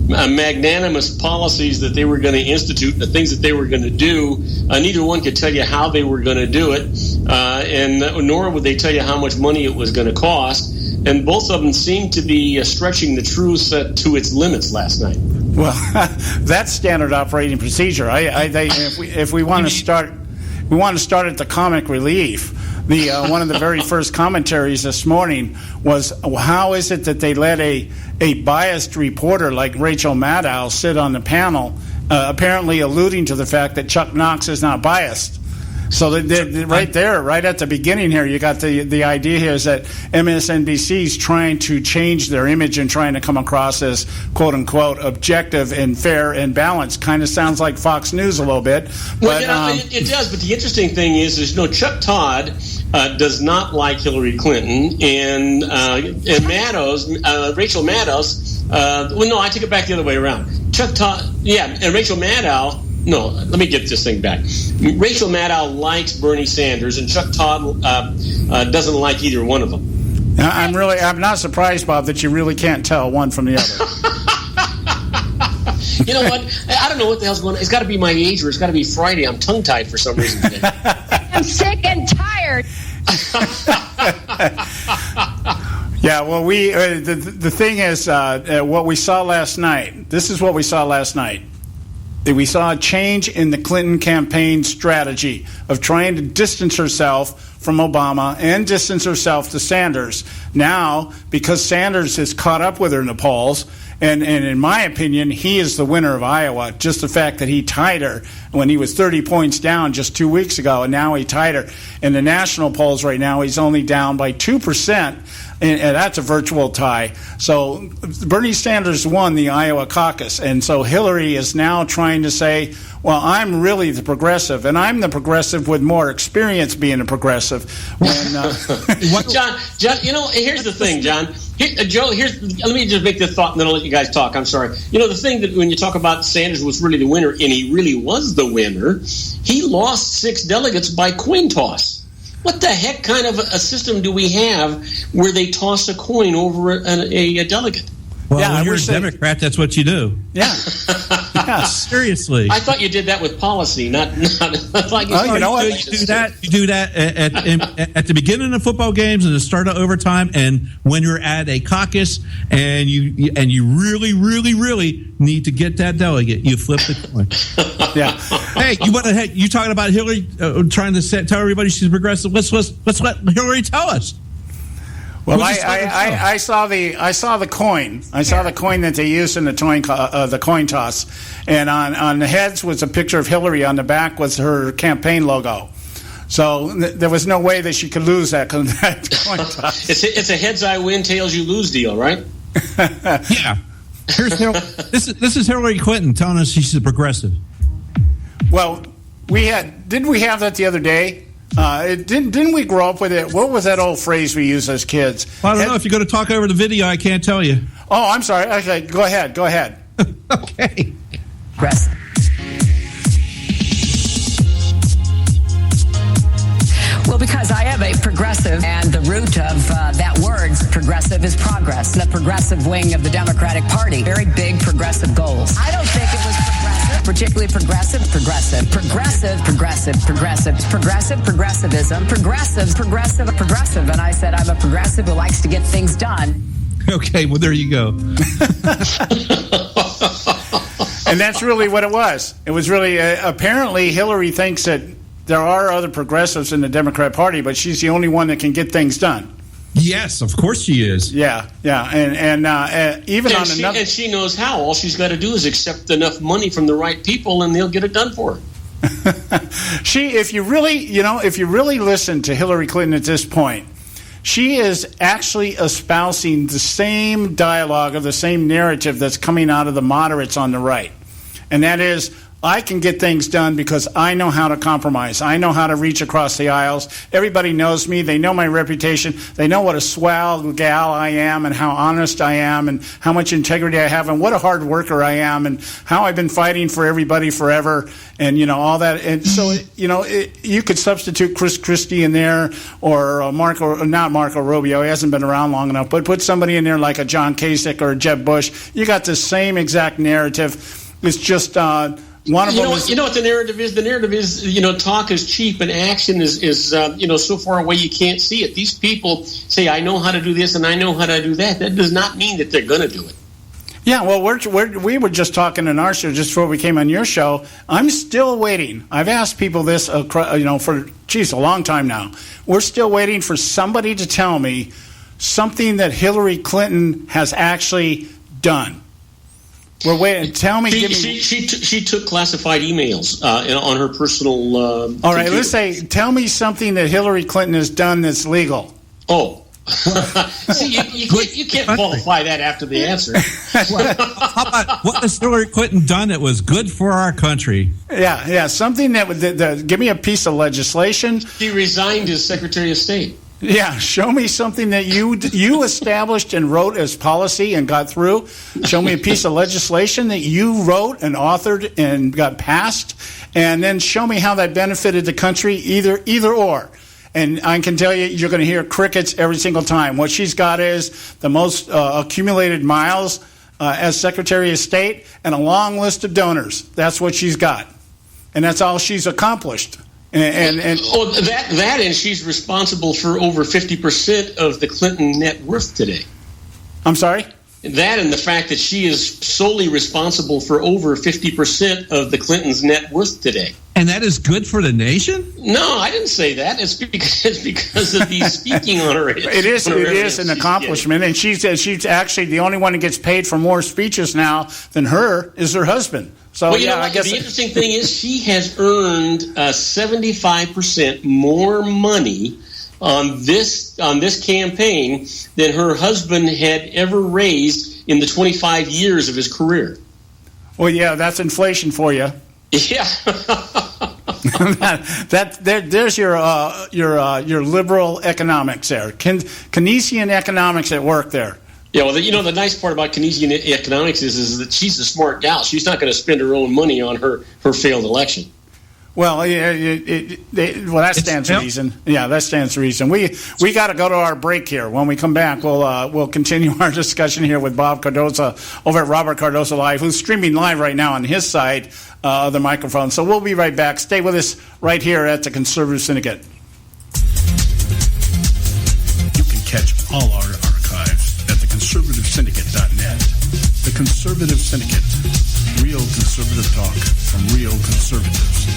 magnanimous policies that they were going to institute, the things that they were going to do. Neither one could tell you how they were going to do it, and nor would they tell you how much money it was going to cost. And both of them seemed to be stretching the truth to its limits last night. Well, that's standard operating procedure. If we want to start, we want to start at the comic relief. One of the very first commentaries this morning was, how is it that they let a biased reporter like Rachel Maddow sit on the panel, apparently alluding to the fact that Chuck Knox is not biased. So right there, right at the beginning here, you got the idea here is that MSNBC is trying to change their image and trying to come across as quote unquote objective and fair and balanced. Kind of sounds like Fox News a little bit. But, it does. But the interesting thing is Chuck Todd does not like Hillary Clinton, and Rachel Maddow. I take it back the other way around. Chuck Todd, and Rachel Maddow. No, let me get this thing back. Rachel Maddow likes Bernie Sanders, and Chuck Todd doesn't like either one of them. I'm not surprised, Bob, that you really can't tell one from the other. You know what? I don't know what the hell's going on. It's got to be my age, or it's got to be Friday. I'm tongue-tied for some reason today. I'm sick and tired. Yeah, well, the thing is, what we saw last night. This is what we saw last night. We saw a change in the Clinton campaign strategy of trying to distance herself from Obama and distance herself to Sanders. Now, because Sanders has caught up with her in the polls, and in my opinion, he is the winner of Iowa. Just the fact that he tied her when he was 30 points down just 2 weeks ago, and now he tied her. In the national polls right now, he's only down by 2%. And that's a virtual tie. So Bernie Sanders won the Iowa caucus, and so Hillary is now trying to say, well, I'm really the progressive, and I'm the progressive with more experience being a progressive. When, John, here's the thing, John. Joe, let me just make this thought, and then I'll let you guys talk. I'm sorry. The thing that when you talk about Sanders was really the winner, and he really was the winner, he lost 6 delegates by coin toss. What the heck kind of a system do we have where they toss a coin over a delegate? Well, when you're a Democrat, that's what you do. Yeah. Yeah. Seriously. I thought you did that with policy, not like you know what? You do that at the beginning of football games and the start of overtime, and when you're at a caucus and you really, really, really need to get that delegate, you flip the coin. Yeah. Hey, you talking about Hillary trying to tell everybody she's progressive? Let's let Hillary tell us. Well, I saw the coin. I saw the coin that they used in the coin toss, and on the heads was a picture of Hillary. On the back was her campaign logo. So there was no way that she could lose that coin toss. It's a heads I win, tails you lose deal, right? Yeah. This is Hillary Clinton telling us she's a progressive. Well, didn't we have that the other day? Didn't we grow up with it? What was that old phrase we used as kids? Well, I don't know. If you're going to talk over the video, I can't tell you. Oh, I'm sorry. Okay, go ahead. Okay. Press. Well, because I am a progressive, and the root of that word, progressive, is progress. The progressive wing of the Democratic Party. Very big progressive goals. I don't think it was progressive, particularly progressive, progressivism, and I said I'm a progressive who likes to get things done. Okay, well, there you go. And that's really what it was. It was really, apparently Hillary thinks that there are other progressives in the Democrat Party, but she's the only one that can get things done. Yes, of course she is. Yeah, and even on another... And she knows how. All she's got to do is accept enough money from the right people, and they'll get it done for her. If you really listen to Hillary Clinton at this point, she is actually espousing the same dialogue or the same narrative that's coming out of the moderates on the right. And that is, I can get things done because I know how to compromise. I know how to reach across the aisles. Everybody knows me. They know my reputation. They know what a swell gal I am and how honest I am and how much integrity I have and what a hard worker I am and how I've been fighting for everybody forever and, all that. And so, you could substitute Chris Christie in there or not Marco Rubio. He hasn't been around long enough, but put somebody in there like a John Kasich or a Jeb Bush. You got the same exact narrative. It's just... what the narrative is? The narrative is, talk is cheap and action is so far away you can't see it. These people say, I know how to do this and I know how to do that. That does not mean that they're going to do it. Yeah, well, we were just talking in our show just before we came on your show. I'm still waiting. I've asked people this, for a long time now. We're still waiting for somebody to tell me something that Hillary Clinton has actually done. Well, wait. Tell me. She took classified emails on her personal. All right. computer. Let's say. Tell me something that Hillary Clinton has done that's legal. Oh, see, you can't qualify that after the answer. How about what has Hillary Clinton done that was good for our country? Yeah. Something that would give me a piece of legislation. She resigned as Secretary of State. Yeah, show me something that you established and wrote as policy and got through. Show me a piece of legislation that you wrote and authored and got passed, and then show me how that benefited the country, either or. And I can tell you, you're going to hear crickets every single time. What she's got is the most accumulated miles as Secretary of State and a long list of donors. That's what she's got, and that's all she's accomplished. And she's responsible for over 50% of the Clinton net worth today. I'm sorry? That and the fact that she is solely responsible for over 50% of the Clintons' net worth today. And that is good for the nation? No, I didn't say that. It's because of the speaking on her. It is an accomplishment, and she's actually the only one that gets paid for more speeches now than her is her husband. So I guess the interesting thing is she has earned 75% more money on this campaign than her husband had ever raised in the 25 years of his career. Well, yeah, that's inflation for you. Yeah. There's your liberal economics there. Keynesian economics at work there. Yeah, well, the nice part about Keynesian economics is that she's a smart gal. She's not going to spend her own money on her failed election. Well, that stands to reason. Yeah, that stands to reason. We got to go to our break here. When we come back, we'll continue our discussion here with Bob Cardoza over at Robert Cardoza Live, who's streaming live right now on his side of the microphone. So we'll be right back. Stay with us right here at the Conservative Syndicate. You can catch all our archives at theconservativesyndicate.net. The Conservative Syndicate. Real conservative talk from real conservatives.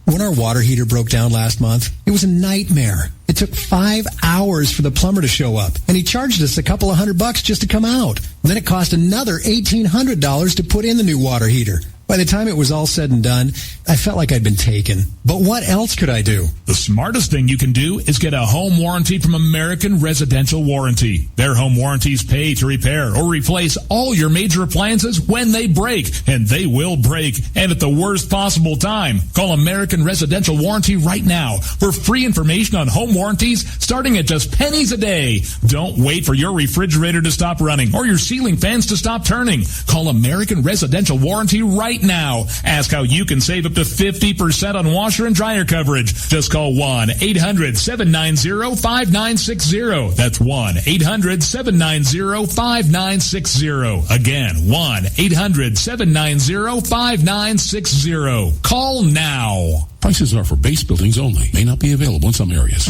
When our water heater broke down last month, it was a nightmare. It took 5 hours for the plumber to show up, and he charged us a couple of $100 just to come out. And then it cost another $1,800 to put in the new water heater. By the time it was all said and done, I felt like I'd been taken. But what else could I do? The smartest thing you can do is get a home warranty from American Residential Warranty. Their home warranties pay to repair or replace all your major appliances when they break, and they will break, and at the worst possible time. Call American Residential Warranty right now for free information on home warranties starting at just pennies a day. Don't wait for your refrigerator to stop running or your ceiling fans to stop turning. Call American Residential Warranty right now. Ask how you can save up to 50% on washer and dryer coverage. Just call 1-800-790-5960. That's 1-800-790-5960. Again, 1-800-790-5960. Call now. Prices are for base buildings only. May not be available in some areas.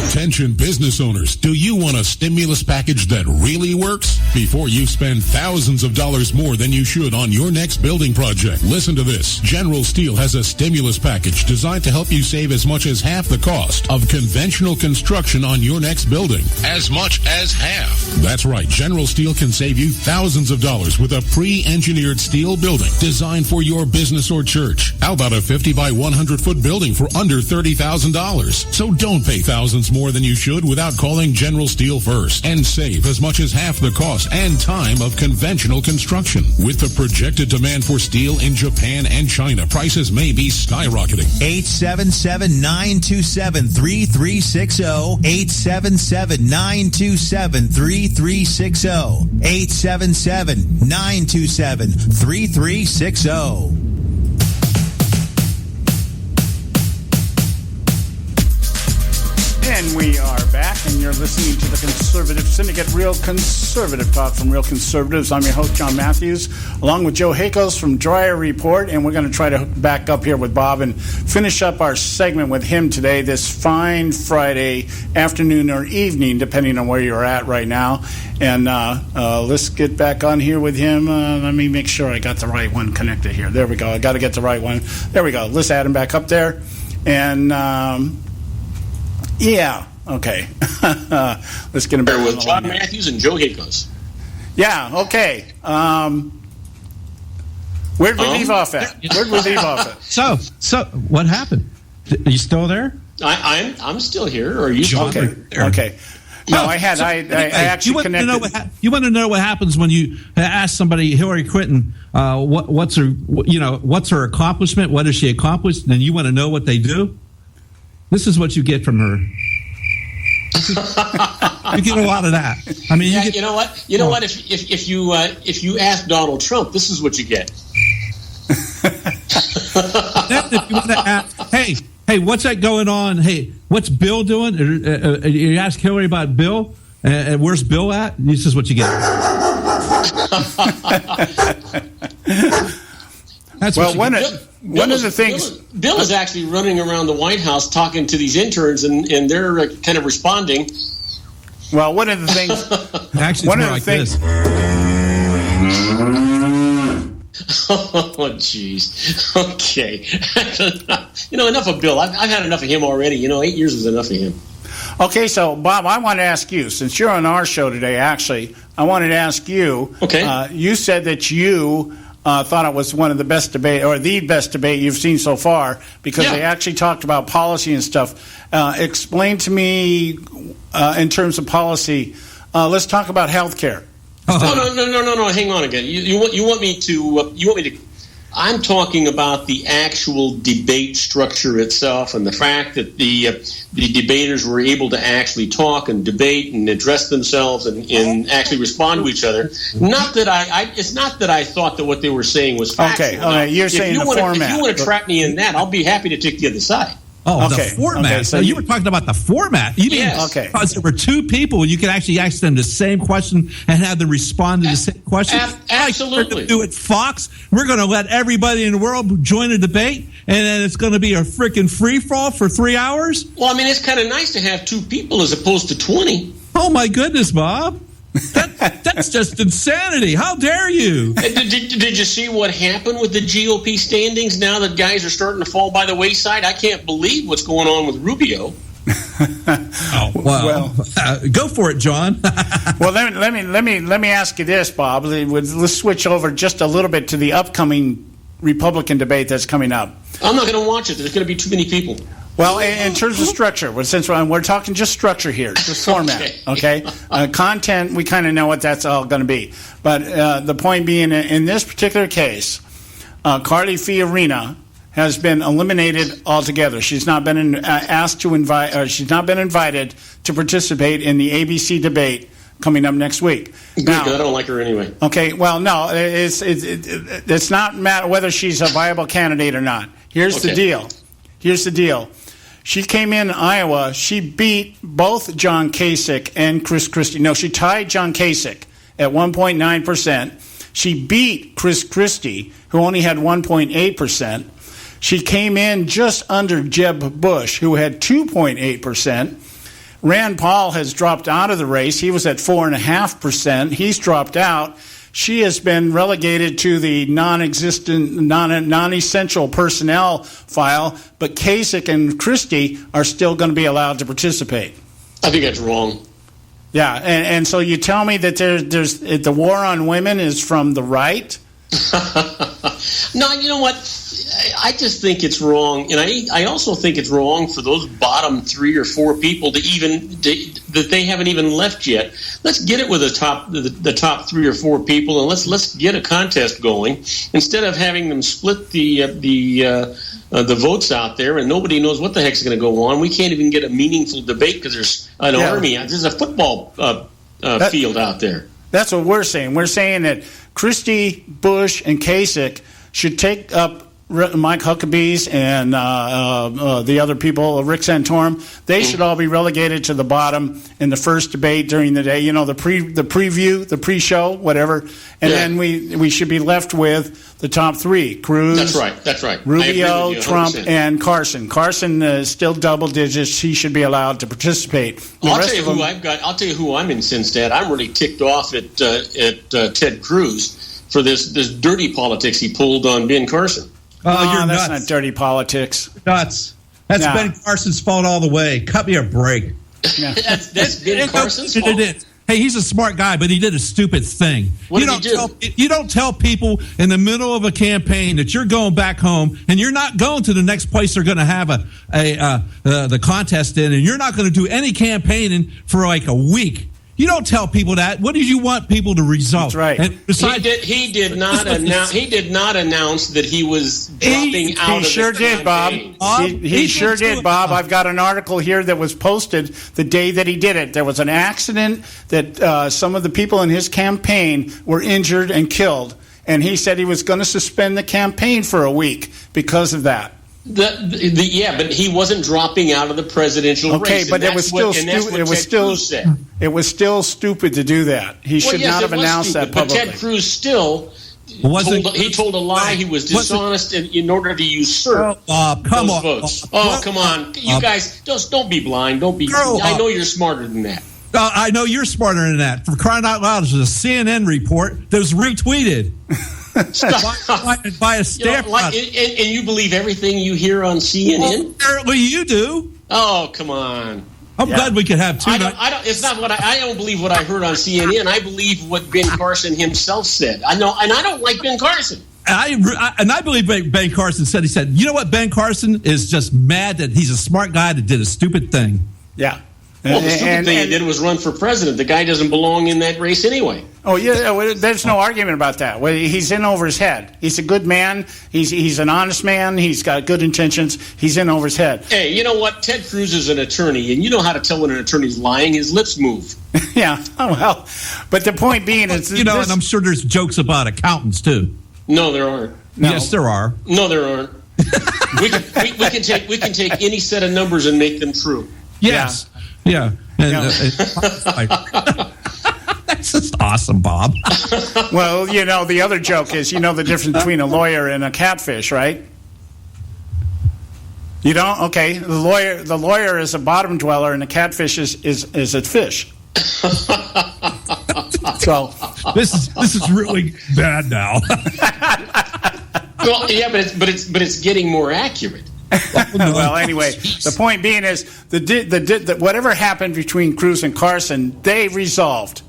Attention business owners, do you want a stimulus package that really works? Before you spend thousands of dollars more than you should on your next building project, listen to this. General Steel has a stimulus package designed to help you save as much as half the cost of conventional construction on your next building. As much as half. That's right. General Steel can save you thousands of dollars with a pre-engineered steel building designed for your business or church. How about a 50 by 100 foot building for under $30,000? So don't pay thousands more than you should without calling General Steel first and save as much as half the cost and time of conventional construction. With the projected demand for steel in Japan and China, prices may be skyrocketing. 877-927-3360. 877-927-3360. 877-927-3360. And we are back, and you're listening to the Conservative Syndicate, Real Conservative Talk from Real Conservatives. I'm your host, John Matthews, along with Joe Hakos from Dryer Report, and we're going to try to back up here with Bob and finish up our segment with him today, this fine Friday afternoon or evening, depending on where you're at right now. And let's get back on here with him. Let me make sure I got the right one connected here. There we go. I got to get the right one. There we go. Let's add him back up there. And... yeah, okay. Let's get him back with John Matthews and Joe Hakos. Yeah, okay. Where'd we leave off at? So what happened? Are you still there? I'm still here. Or are you still okay? there? Okay. No, I actually connected. You want to know what happens when you ask somebody, Hillary Clinton, what's her accomplishment? What has she accomplished? And you want to know what they do? This is what you get from her. You get a lot of that. I mean, you know what? You know what? If you ask Donald Trump, this is what you get. If you want to ask, hey, what's that going on? Hey, what's Bill doing? You ask Hillary about Bill, and where's Bill at? This is what you get. That's well, one of the things. Bill is actually running around the White House talking to these interns, and they're kind of responding. Well, one of the things. Actually, one of the things. Oh, jeez. Okay. Enough of Bill. I've had enough of him already. 8 years was enough of him. Okay, so Bob, I want to ask you, since you're on our show today, actually, I wanted to ask you. Okay. You said that you. Thought it was one of the best debate, or the best debate you've seen so far, because they actually talked about policy and stuff. Explain to me, in terms of policy, let's talk about health care. No. Hang on again. You want me to? I'm talking about the actual debate structure itself, and the fact that the debaters were able to actually talk and debate and address themselves and actually respond to each other. Not that it's not that I thought that what they were saying was factual. Okay, all right. You're saying the format. If you want to trap me in that, I'll be happy to take the other side. Oh, okay. The format. Okay, so you were talking about the format. You mean because there were two people, you could actually ask them the same question and have them respond to the same question? Absolutely. Like we're going to do it Fox. We're going to let everybody in the world join a debate, and then it's going to be a freaking free-for-all for 3 hours? Well, I mean, it's kind of nice to have two people as opposed to 20. Oh, my goodness, Bob. That's just insanity. How dare you? Did you see what happened with the GOP standings now that guys are starting to fall by the wayside? I can't believe what's going on with Rubio. Go for it, John. Well, let me ask you this, Bob. Let's switch over just a little bit to the upcoming Republican debate that's coming up. I'm not going to watch it. There's going to be too many people. Well, in terms of structure, since we're talking just structure here, just format, okay? Content, we kind of know what that's all going to be. But the point being, in this particular case, Carly Fiorina has been eliminated altogether. She's not been asked to invite, or she's not been invited to participate in the ABC debate coming up next week. Good, now, I don't like her anyway. Okay, well, no, it's not matter whether she's a viable candidate or not. Here's the deal. She came in Iowa. She beat both John Kasich and Chris Christie. No, she tied John Kasich at 1.9%. She beat Chris Christie, who only had 1.8%. She came in just under Jeb Bush, who had 2.8%. Rand Paul has dropped out of the race. He was at 4.5%. He's dropped out. She has been relegated to the non-essential personnel file, but Kasich and Christie are still going to be allowed to participate. I think that's wrong. Yeah, and so you tell me that there's the war on women is from the right? No, you know what? I just think it's wrong, and I also think it's wrong for those bottom 3 or 4 people that they haven't even left yet. Let's get it with the top 3 or 4 people, and let's get a contest going instead of having them split the votes out there, and nobody knows what the heck's going to go on. We can't even get a meaningful debate because there's an army. There's a football field out there. That's what we're saying. We're saying that Christie, Bush, and Kasich should take up Mike Huckabee's and the other people, Rick Santorum. They should all be relegated to the bottom in the first debate during the day. You know, the preview, the pre-show, whatever. And then we should be left with the top 3: Cruz, That's right. Rubio, Trump, and Carson. Carson is still double digits. He should be allowed to participate. I'll tell you who I'm incensed at. I'm really ticked off at Ted Cruz for this dirty politics he pulled on Ben Carson. Oh, you're nuts. That's not dirty politics. Nuts. That's Ben Carson's fault all the way. Cut me a break. Yeah. that's Ben Carson's fault. Hey, he's a smart guy, but he did a stupid thing. What did he do? You don't tell people in the middle of a campaign that you're going back home and you're not going to the next place they're going to have the contest in, and you're not going to do any campaigning for like a week. You don't tell people that. What did you want people to result? That's right. And besides, he did not announce that he was dropping out of the campaign. He sure did, Bob. He sure did, Bob. I've got an article here that was posted the day that he did it. There was an accident that some of the people in his campaign were injured and killed, and he said he was going to suspend the campaign for a week because of that. But he wasn't dropping out of the presidential race. Okay, but it was still stupid. It was still stupid to do that. He should not have announced that publicly. But Ted Cruz still told a lie. He was dishonest in order to usurp those votes. Come on, you guys, just don't be blind. Don't be. I know you're smarter than that. I know you're smarter than that. For crying out loud, there's a CNN report that was retweeted. by a staff. And you believe everything you hear on CNN? Well, apparently you do. Oh, come on. I'm glad we could have two. I don't believe what I heard on CNN. I believe what Ben Carson himself said. I know, and I don't like Ben Carson. I believe Ben Carson said, he said, you know what, Ben Carson is just mad that he's a smart guy that did a stupid thing. Yeah. Well, the stupid thing he did was run for president. The guy doesn't belong in that race anyway. Oh, yeah, there's no argument about that. Well, he's in over his head. He's a good man. He's an honest man. He's got good intentions. He's in over his head. Hey, you know what? Ted Cruz is an attorney, and you know how to tell when an attorney's lying. His lips move. Yeah. Oh, well. But the point being is... and I'm sure there's jokes about accountants, too. No, there aren't. No. Yes, there are. No, there aren't. we can take any set of numbers and make them true. Yes. Yeah. That's just awesome, Bob. Well, the other joke is, the difference between a lawyer and a catfish, right? You don't? Okay. The lawyer is a bottom dweller, and the catfish is a fish. So this is really bad now. Well, yeah, but it's getting more accurate. Well, anyway, the point being is the whatever happened between Cruz and Carson, they resolved.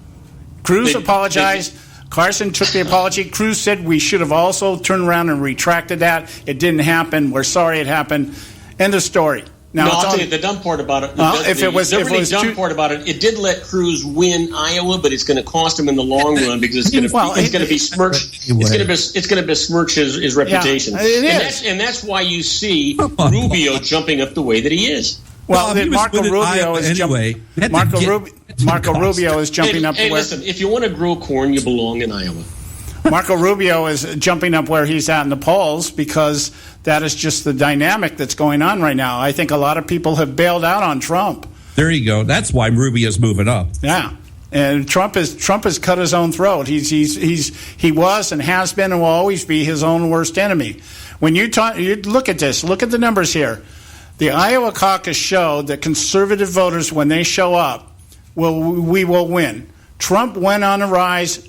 Cruz apologized. Carson took the apology. Cruz said we should have also turned around and retracted that. It didn't happen. We're sorry it happened. End of story. Now, I'll tell you the dumb part about it. Part about it, it did let Cruz win Iowa, but it's going to cost him in the long run because it's going to besmirch. It's going to besmirch his reputation. Yeah, and that's why you see Rubio jumping up the way that he is. Well, Marco Rubio is jumping. Marco Rubio is jumping up. Listen, if you want to grow corn, you belong in Iowa. Marco Rubio is jumping up where he's at in the polls because that is just the dynamic that's going on right now. I think a lot of people have bailed out on Trump. There you go. That's why Rubio's moving up. Yeah, and Trump has cut his own throat. He was and has been and will always be his own worst enemy. When you look at this, look at the numbers here. The Iowa caucus showed that conservative voters, when they show up, we will win. Trump went on a rise.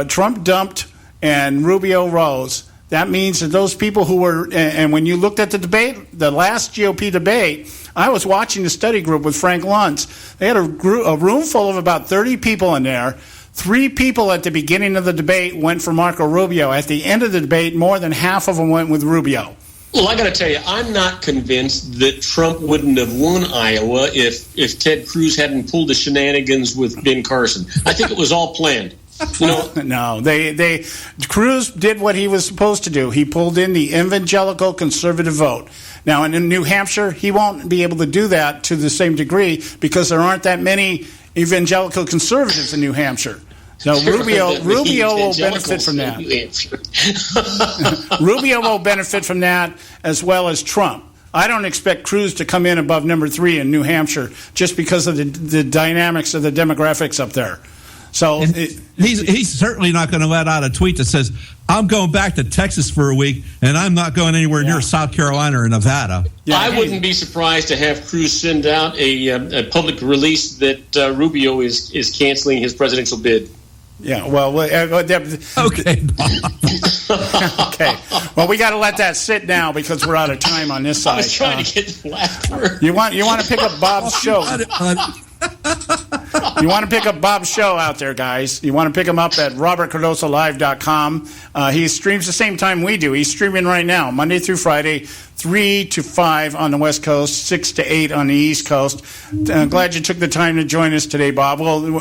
Trump dumped. And Rubio rose. That means that those people who were, and when you looked at the debate, the last GOP debate, I was watching the study group with Frank Luntz. They had a room full of about 30 people in there. 3 people at the beginning of the debate went for Marco Rubio. At the end of the debate, more than half of them went with Rubio. Well, I got to tell you, I'm not convinced that Trump wouldn't have won Iowa if Ted Cruz hadn't pulled the shenanigans with Ben Carson. I think it was all planned. No, Cruz did what he was supposed to do. He pulled in the evangelical conservative vote. Now, in New Hampshire, he won't be able to do that to the same degree because there aren't that many evangelical conservatives in New Hampshire. So Rubio will benefit from that. Rubio will benefit from that as well as Trump. I don't expect Cruz to come in above number 3 in New Hampshire just because of the dynamics of the demographics up there. So he's certainly not going to let out a tweet that says, I'm going back to Texas for a week, and I'm not going anywhere near South Carolina or Nevada. Yeah, I wouldn't be surprised to have Cruz send out a public release that Rubio is canceling his presidential bid. Yeah, well, okay. Okay. Well, we got to let that sit now because we're out of time on this side. I was trying to get the last word. You want to pick up Bob's show? You want to pick up Bob's show out there, guys. You want to pick him up at robertcardosalive.com. He streams the same time we do. He's streaming right now, Monday through Friday, 3 to 5 on the West Coast, 6 to 8 on the East Coast. Glad you took the time to join us today, Bob. We'll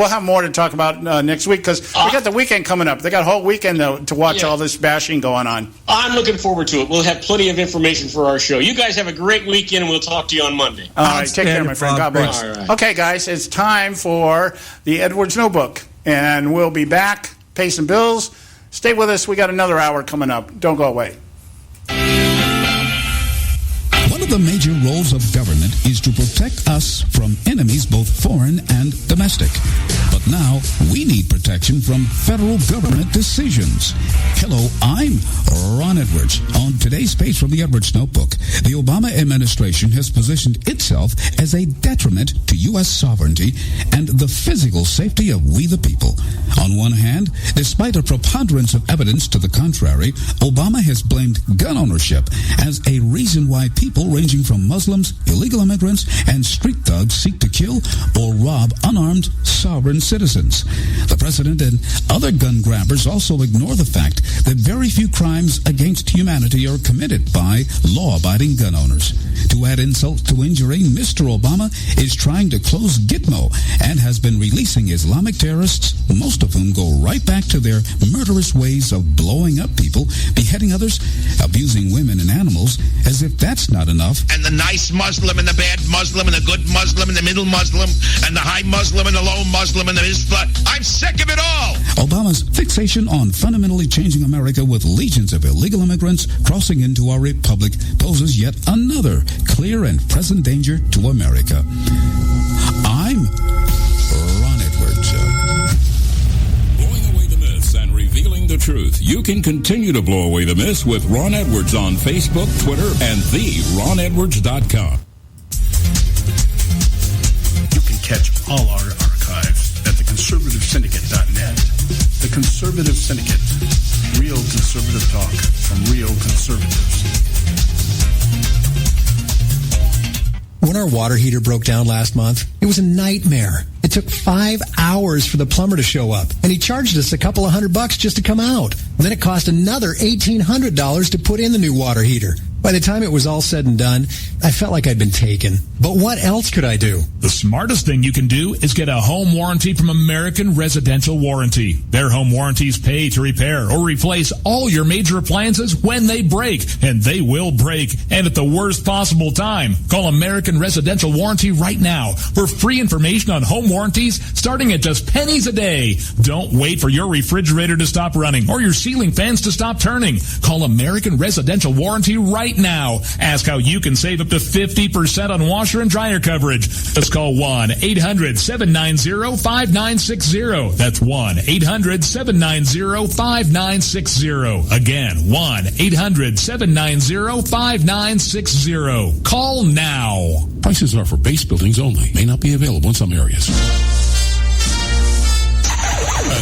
have more to talk about next week because we got the weekend coming up. They got a whole weekend to watch all this bashing going on. I'm looking forward to it. We'll have plenty of information for our show. You guys have a great weekend, and we'll talk to you on Monday. All right, take care, my friend. God bless. Right. Okay, guys, it's time for the Edwards Notebook, and we'll be back. Pay some bills. Stay with us. We got another hour coming up. Don't go away. One of the major roles of government is to protect us from enemies both foreign and domestic. But now we need protection from federal government decisions. Hello, I'm Ron Edwards. On today's page from the Edwards Notebook, the Obama administration has positioned itself as a detriment to U.S. sovereignty and the physical safety of we the people. On one hand, despite a preponderance of evidence to the contrary, Obama has blamed gun ownership as a reason why people ranging from Muslims, illegal immigrants, and street thugs seek to kill or rob unarmed sovereign citizens. The president and other gun grabbers also ignore the fact that very few crimes against humanity are committed by law-abiding gun owners. To add insult to injury, Mr. Obama is trying to close Gitmo and has been releasing Islamic terrorists, most of whom go right back to their murderous ways of blowing up people, beheading others, abusing women and animals, as if that's not enough. And the nice Muslim and the bad Muslim and the good Muslim and the middle Muslim and the high Muslim and the low Muslim and the Islam. I'm sick of it all. Obama's fixation on fundamentally changing America with legions of illegal immigrants crossing into our republic poses yet another clear and present danger to America. I'm Ron Edwards. Blowing away the myths and revealing the truth. You can continue to blow away the myths with Ron Edwards on Facebook, Twitter, and theronedwards.com. You can catch all our archives at theconservativesyndicate.net. The Conservative Syndicate. Real conservative talk from real conservatives. our water heater broke down last month, it was a nightmare. It took 5 hours for the plumber to show up, and he charged us a couple of $100 just to come out. And then it cost another $1,800 to put in the new water heater. By the time it was all said and done, I felt like I'd been taken. But what else could I do? The smartest thing you can do is get a home warranty from American Residential Warranty. Their home warranties pay to repair or replace all your major appliances when they break, and they will break, and at the worst possible time. Call American Residential Warranty right now for free information on home warranties starting at just pennies a day. Don't wait for your refrigerator to stop running or your ceiling fans to stop turning. Call American Residential Warranty right now. Ask how you can save up to 50% on washer and dryer coverage. Just call 1-800-790-5960. That's 1-800-790-5960. Again, 1-800-790-5960. Call now. Prices are for base buildings only. May not be available in some areas.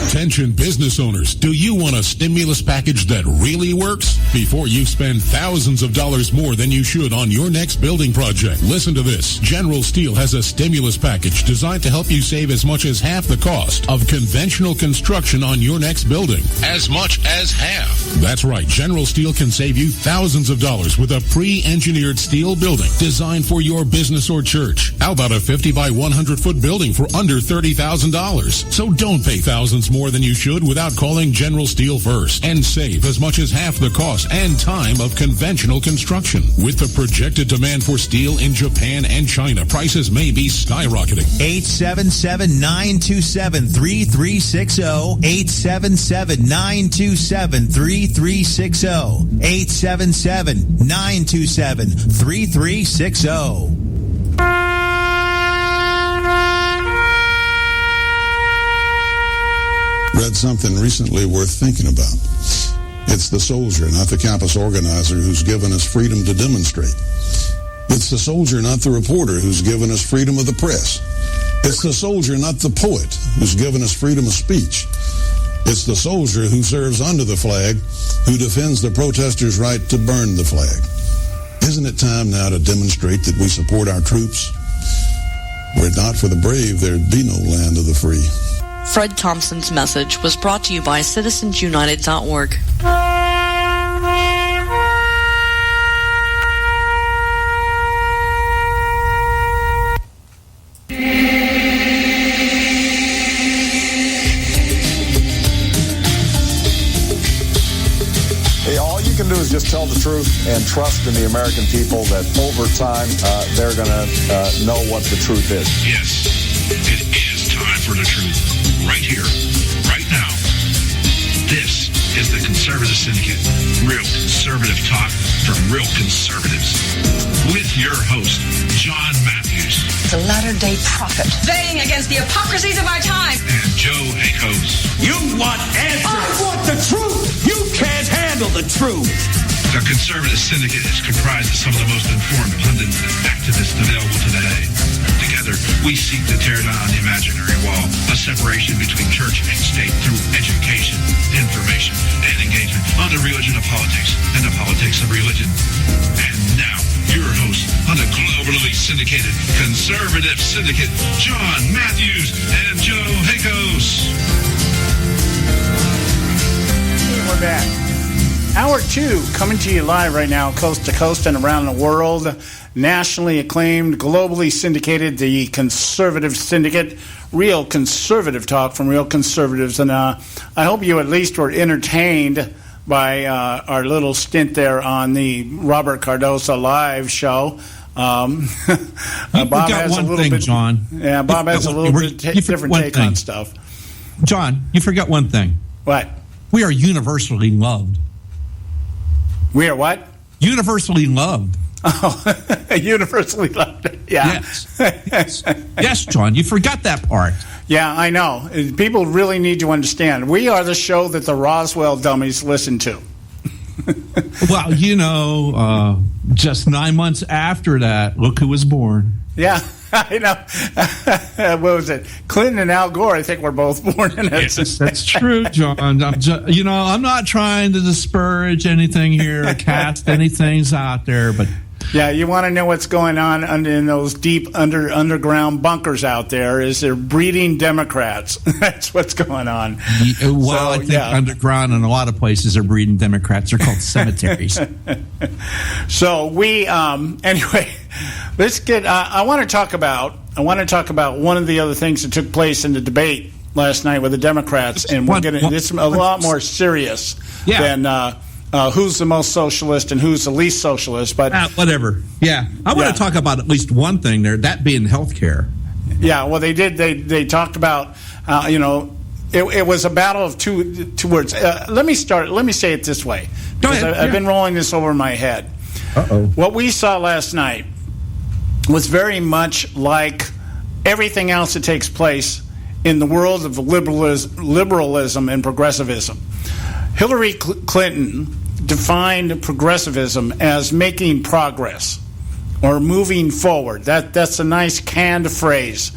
Attention business owners, do you want a stimulus package that really works? Before you spend thousands of dollars more than you should on your next building project, listen to this. General Steel has a stimulus package designed to help you save as much as half the cost of conventional construction on your next building. As much as half. That's right. General Steel can save you thousands of dollars with a pre-engineered steel building designed for your business or church. How about a 50 by 100 foot building for under $30,000? So don't pay thousands more than you should without calling General Steel first and save as much as half the cost and time of conventional construction. With the projected demand for steel in Japan and China, prices may be skyrocketing. 877-927-3360. 877-927-3360. 877-927-3360. Read something recently worth thinking about. It's the soldier, not the campus organizer, who's given us freedom to demonstrate. It's the soldier, not the reporter, who's given us freedom of the press. It's the soldier, not the poet, who's given us freedom of speech. It's the soldier who serves under the flag, who defends the protesters' right to burn the flag. Isn't it time now to demonstrate that we support our troops? Were it not for the brave, there'd be no land of the free. Fred Thompson's message was brought to you by citizensunited.org. All you can do is just tell the truth and trust in the American people that over time they're going to know what the truth is. Yes, it is time for the truth. Right here, right now. This is the Conservative Syndicate. Real conservative talk from real conservatives. With your host, John Matthews. The latter-day prophet. Baying against the hypocrisies of our time. And Joe Akos. You want answers. I want the truth. You can't handle the truth. The Conservative Syndicate is comprised of some of the most informed pundits and activists available today. Together, we seek to tear down the imaginary wall, a separation between church and state through education, information, and engagement on the religion of politics and the politics of religion. And now, your host on the globally syndicated Conservative Syndicate, John Matthews and Joe Akos. We're back. Hour 2 coming to you live right now, coast to coast and around the world. Nationally acclaimed, globally syndicated, the Conservative Syndicate. Real conservative talk from real conservatives. And I hope you at least were entertained by our little stint there on the Robert Cardoso live show. Bob has one a little thing, bit, John. Yeah, Bob has a little bit different take on stuff. John, you forgot one thing. What? We are universally loved. We are what? Universally loved. Oh, universally loved. Yeah. Yes. Yes, John, you forgot that part. Yeah, I know. People really need to understand. We are the show that the Roswell dummies listen to. Well, just 9 months after that, look who was born. Yeah, I know. What was it? Clinton and Al Gore, I think, were both born in it. Yes, that's true, John. I'm not trying to disparage anything here or cast anything out there, but Yeah, you want to know what's going on in those deep underground bunkers out there is they're breeding Democrats. That's what's going on. Well, I think underground in a lot of places are breeding Democrats. They're called cemeteries. So we, anyway, let's get, I want to talk about one of the other things that took place in the debate last night with the Democrats, and we're going to, it's a lot more serious than, who's the most socialist and who's the least socialist, but whatever. Yeah, I want to talk about at least one thing there, that being healthcare. Yeah, well, they did. They talked about, it was a battle of two words. Let me say it this way. Go ahead. I've been rolling this over my head. What we saw last night was very much like everything else that takes place in the world of liberalism and progressivism. Hillary Clinton defined progressivism as making progress or moving forward. That's a nice canned phrase.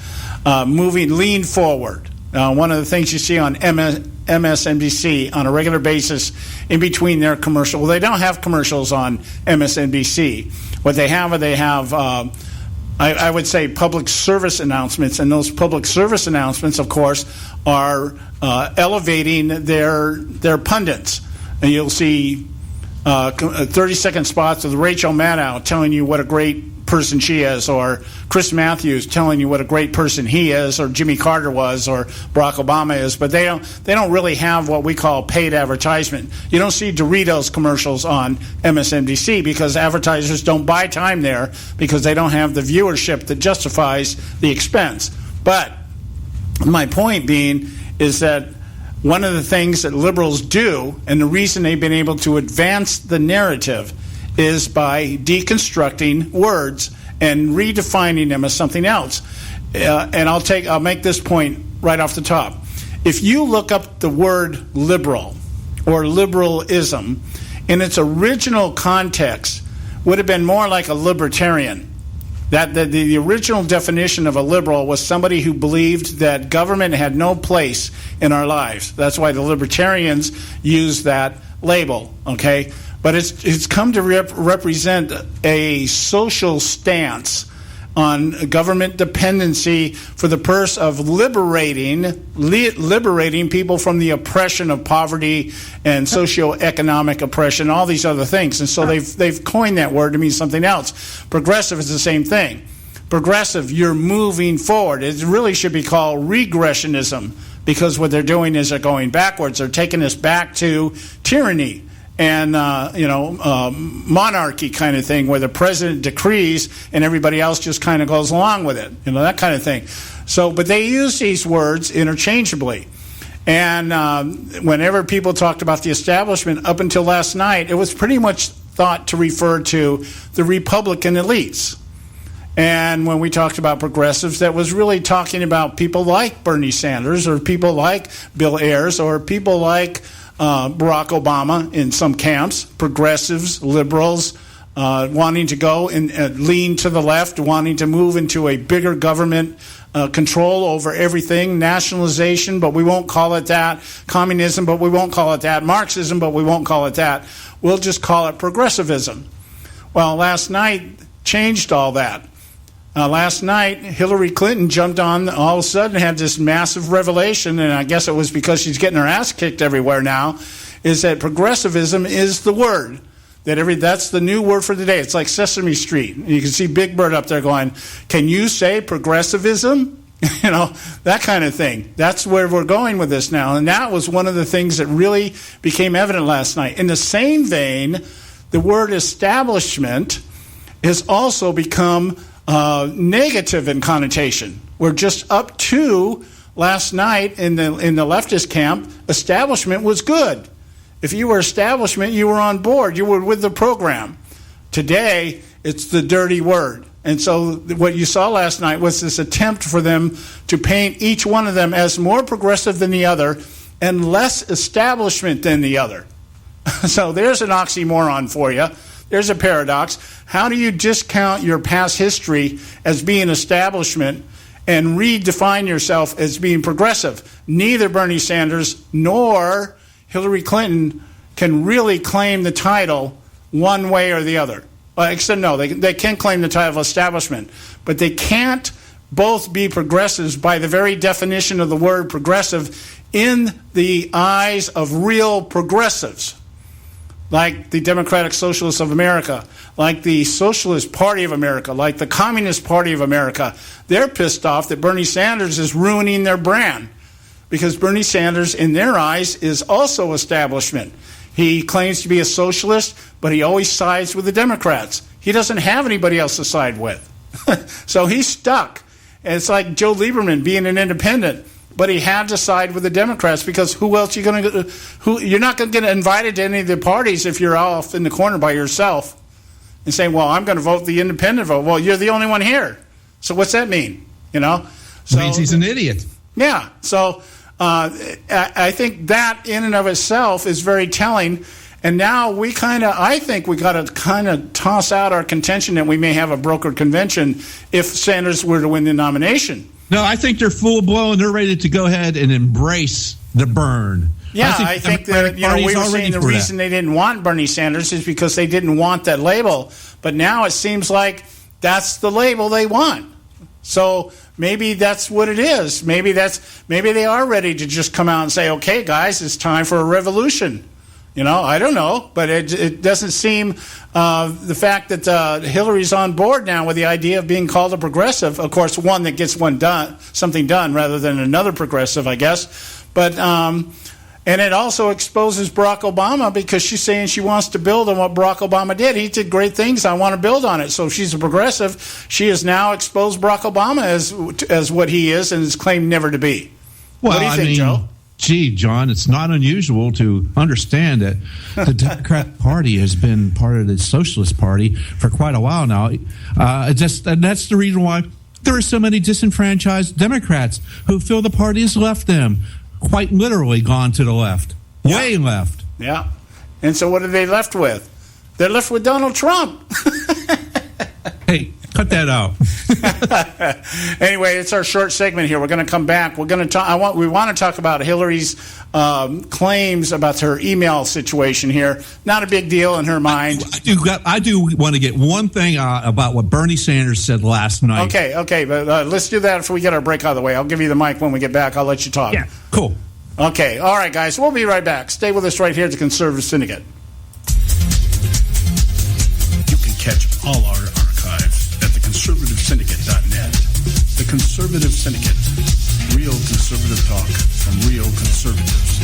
Lean forward. One of the things you see on MSNBC on a regular basis in between their commercials. Well, they don't have commercials on MSNBC. What they have, I would say, public service announcements, and those public service announcements, of course, are elevating their pundits. And you'll see 30-second spots of Rachel Maddow telling you what a great person she is, or Chris Matthews telling you what a great person he is, or Jimmy Carter was, or Barack Obama is. But they don't really have what we call paid advertisement. You don't see Doritos commercials on MSNBC because advertisers don't buy time there because they don't have the viewership that justifies the expense. But my point being is that one of the things that liberals do, and the reason they've been able to advance the narrative, is by deconstructing words and redefining them as something else. And I'll make this point right off the top. If you look up the word liberal or liberalism, in its original context, would have been more like a libertarian. That the original definition of a liberal was somebody who believed that government had no place in our lives. That's why the libertarians use that label, okay? But it's come to represent a social stance on government dependency for the purpose of liberating people from the oppression of poverty and socioeconomic oppression, all these other things. And so they've coined that word to mean something else. Progressive is the same thing. Progressive, you're moving forward. It really should be called regressionism, because what they're doing is they're going backwards. They're taking us back to tyranny and monarchy kind of thing, where the president decrees and everybody else just kind of goes along with it, that kind of thing. So, but they use these words interchangeably. And whenever people talked about the establishment up until last night, it was pretty much thought to refer to the Republican elites. And when we talked about progressives, that was really talking about people like Bernie Sanders, or people like Bill Ayers, or people like Barack Obama in some camps, progressives, liberals, wanting to go and lean to the left, wanting to move into a bigger government control over everything, nationalization, but we won't call it that, communism, but we won't call it that, Marxism, but we won't call it that. We'll just call it progressivism. Well, last night changed all that. Last night, Hillary Clinton jumped on, all of a sudden had this massive revelation, and I guess it was because she's getting her ass kicked everywhere now, is that progressivism is the word. That's the new word for today. It's like Sesame Street. You can see Big Bird up there going, can you say progressivism? That kind of thing. That's where we're going with this now. And that was one of the things that really became evident last night. In the same vein, the word establishment has also become negative in connotation. We're just up to last night in the leftist camp, establishment was good. If you were establishment, you were on board. You were with the program. Today, it's the dirty word. And so what you saw last night was this attempt for them to paint each one of them as more progressive than the other and less establishment than the other. So there's an oxymoron for you. There's a paradox. How do you discount your past history as being establishment and redefine yourself as being progressive? Neither Bernie Sanders nor Hillary Clinton can really claim the title one way or the other. Except no, they can claim the title of establishment, but they can't both be progressives by the very definition of the word progressive in the eyes of real progressives, like the Democratic Socialists of America, like the Socialist Party of America, like the Communist Party of America. They're pissed off that Bernie Sanders is ruining their brand, because Bernie Sanders, in their eyes, is also establishment. He claims to be a socialist, but he always sides with the Democrats. He doesn't have anybody else to side with. So he's stuck. And it's like Joe Lieberman being an independent, but he had to side with the Democrats, because who else you're not going to get invited to any of the parties if you're off in the corner by yourself and saying, well, I'm going to vote the independent vote. Well, you're the only one here. So what's that mean? So, it means he's an idiot. Yeah. So I think that in and of itself is very telling. And now I think we got to kind of toss out our contention that we may have a brokered convention if Sanders were to win the nomination. No, I think they're full blown. They're ready to go ahead and embrace the burn. Yeah, I think that we were saying the reason they didn't want Bernie Sanders is because they didn't want that label. But now it seems like that's the label they want. So maybe that's what it is. Maybe they are ready to just come out and say, okay, guys, it's time for a revolution. I don't know, but it doesn't seem the fact that Hillary's on board now with the idea of being called a progressive. Of course, one that gets something done rather than another progressive, I guess. But and it also exposes Barack Obama, because she's saying she wants to build on what Barack Obama did. He did great things. I want to build on it. So if she's a progressive, she has now exposed Barack Obama as what he is and is claimed never to be. Well, what do you think, Joe? Gee, John, it's not unusual to understand that the Democrat Party has been part of the Socialist Party for quite a while now. And that's the reason why there are so many disenfranchised Democrats who feel the party has left them, quite literally gone to the left, way left. Yeah. And so what are they left with? They're left with Donald Trump. Hey, cut that out. Anyway, it's our short segment here. We're going to come back. We're going to we want to talk about Hillary's claims about her email situation here. Not a big deal in her mind. I do want to get one thing about what Bernie Sanders said last night. Okay, but let's do that after we get our break out of the way. I'll give you the mic when we get back. I'll let you talk. Yeah, cool. Okay, all right, guys. We'll be right back. Stay with us right here at the Conservative Syndicate. You can catch all our archives at theconservativesyndicate.net. The Conservative Syndicate. Real conservative talk from real conservatives.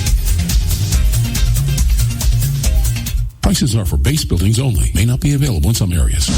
Prices are for base buildings only. May not be available in some areas.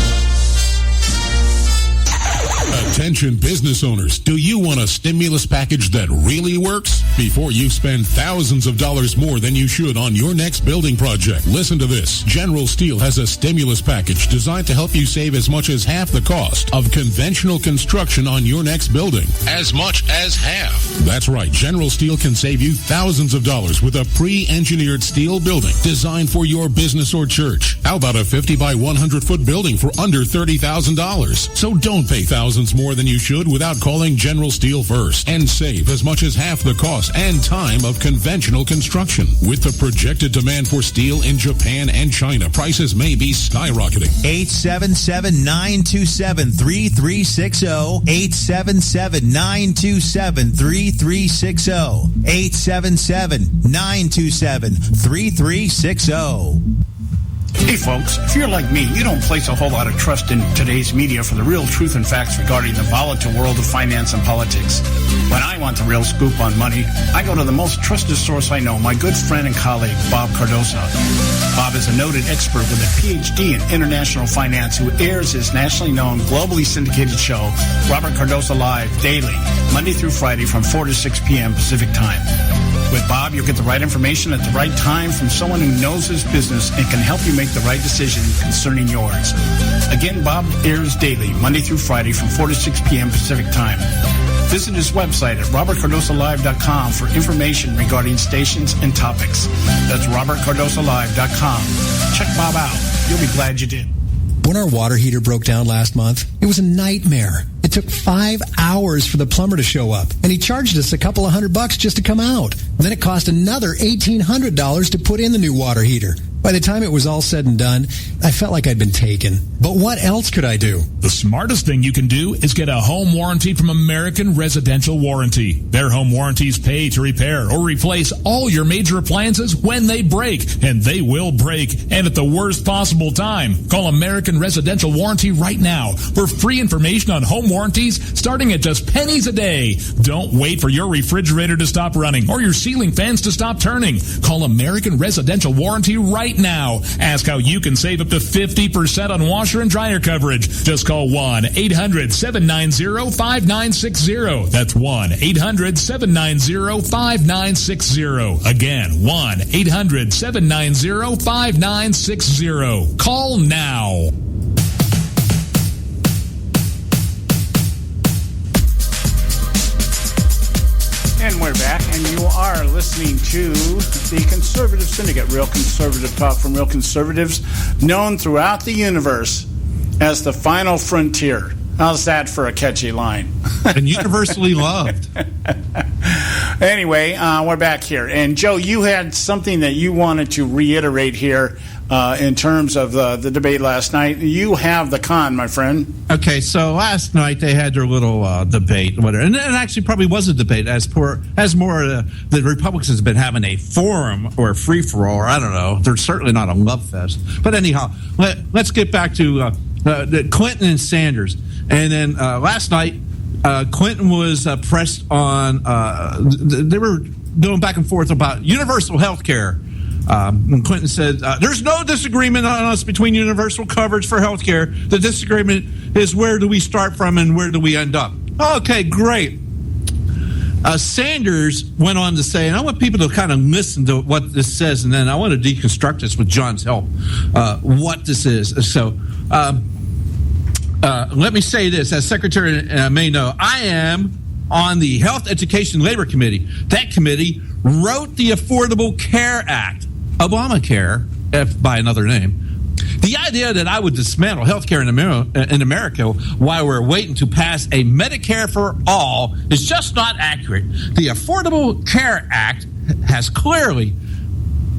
Attention business owners, do you want a stimulus package that really works? Before you spend thousands of dollars more than you should on your next building project, listen to this. General Steel has a stimulus package designed to help you save as much as half the cost of conventional construction on your next building. As much as half. That's right. General Steel can save you thousands of dollars with a pre-engineered steel building designed for your business or church. How about a 50 by 100 foot building for under $30,000? So don't pay thousands more than you should without calling General Steel first, and save as much as half the cost and time of conventional construction. With the projected demand for steel in Japan and China, prices may be skyrocketing. 877-927-3360. 877-927-3360. 877-927-3360. Hey folks, if you're like me, you don't place a whole lot of trust in today's media for the real truth and facts regarding the volatile world of finance and politics. When I want the real scoop on money, I go to the most trusted source I know, my good friend and colleague, Bob Cardoso. Bob is a noted expert with a PhD in international finance who airs his nationally known, globally syndicated show, Robert Cardoso Live, daily, Monday through Friday from 4 to 6 p.m. Pacific Time. With Bob, you'll get the right information at the right time from someone who knows his business and can help you make the right decision concerning yours. Again, Bob airs daily, Monday through Friday from 4 to 6 p.m. Pacific Time. Visit his website at robertcardosolive.com for information regarding stations and topics. That's robertcardosolive.com. Check Bob out. You'll be glad you did. When our water heater broke down last month, it was a nightmare. It took 5 hours for the plumber to show up, and he charged us a couple of $100 just to come out. And then it cost another $1,800 to put in the new water heater. By the time it was all said and done, I felt like I'd been taken. But what else could I do? The smartest thing you can do is get a home warranty from American Residential Warranty. Their home warranties pay to repair or replace all your major appliances when they break, and they will break, and at the worst possible time. Call American Residential Warranty right now for free information on home warranties starting at just pennies a day. Don't wait for your refrigerator to stop running or your ceiling fans to stop turning. Call American Residential Warranty right now. Ask how you can save up to 50% on washer and dryer coverage. Just call 1-800-790-5960. That's 1-800-790-5960. Again, 1-800-790-5960. Call now. And we're back, and you are listening to the Conservative Syndicate, real conservative talk from real conservatives, known throughout the universe as the final frontier. How's that for a catchy line? And universally loved. Anyway, we're back here. And, Joe, you had something that you wanted to reiterate here in terms of the debate last night. You have the con, my friend. Okay, so last night they had their little debate, whatever, and it actually probably was a debate. The Republicans have been having a forum or a free for all, or I don't know. They're certainly not a love fest. But anyhow, let's get back to Clinton and Sanders. And then last night, Clinton was pressed on. They were going back and forth about universal health care. And Clinton said, there's no disagreement on us between universal coverage for health care. The disagreement is where do we start from and where do we end up? Okay, great. Sanders went on to say, and I want people to kind of listen to what this says, and then I want to deconstruct this with John's help, what this is. So let me say this. As Secretary may know, I am on the Health, Education, and Labor Committee. That committee wrote the Affordable Care Act, Obamacare, by another name. The idea that I would dismantle health care in America while we're waiting to pass a Medicare for all is just not accurate. The Affordable Care Act has clearly,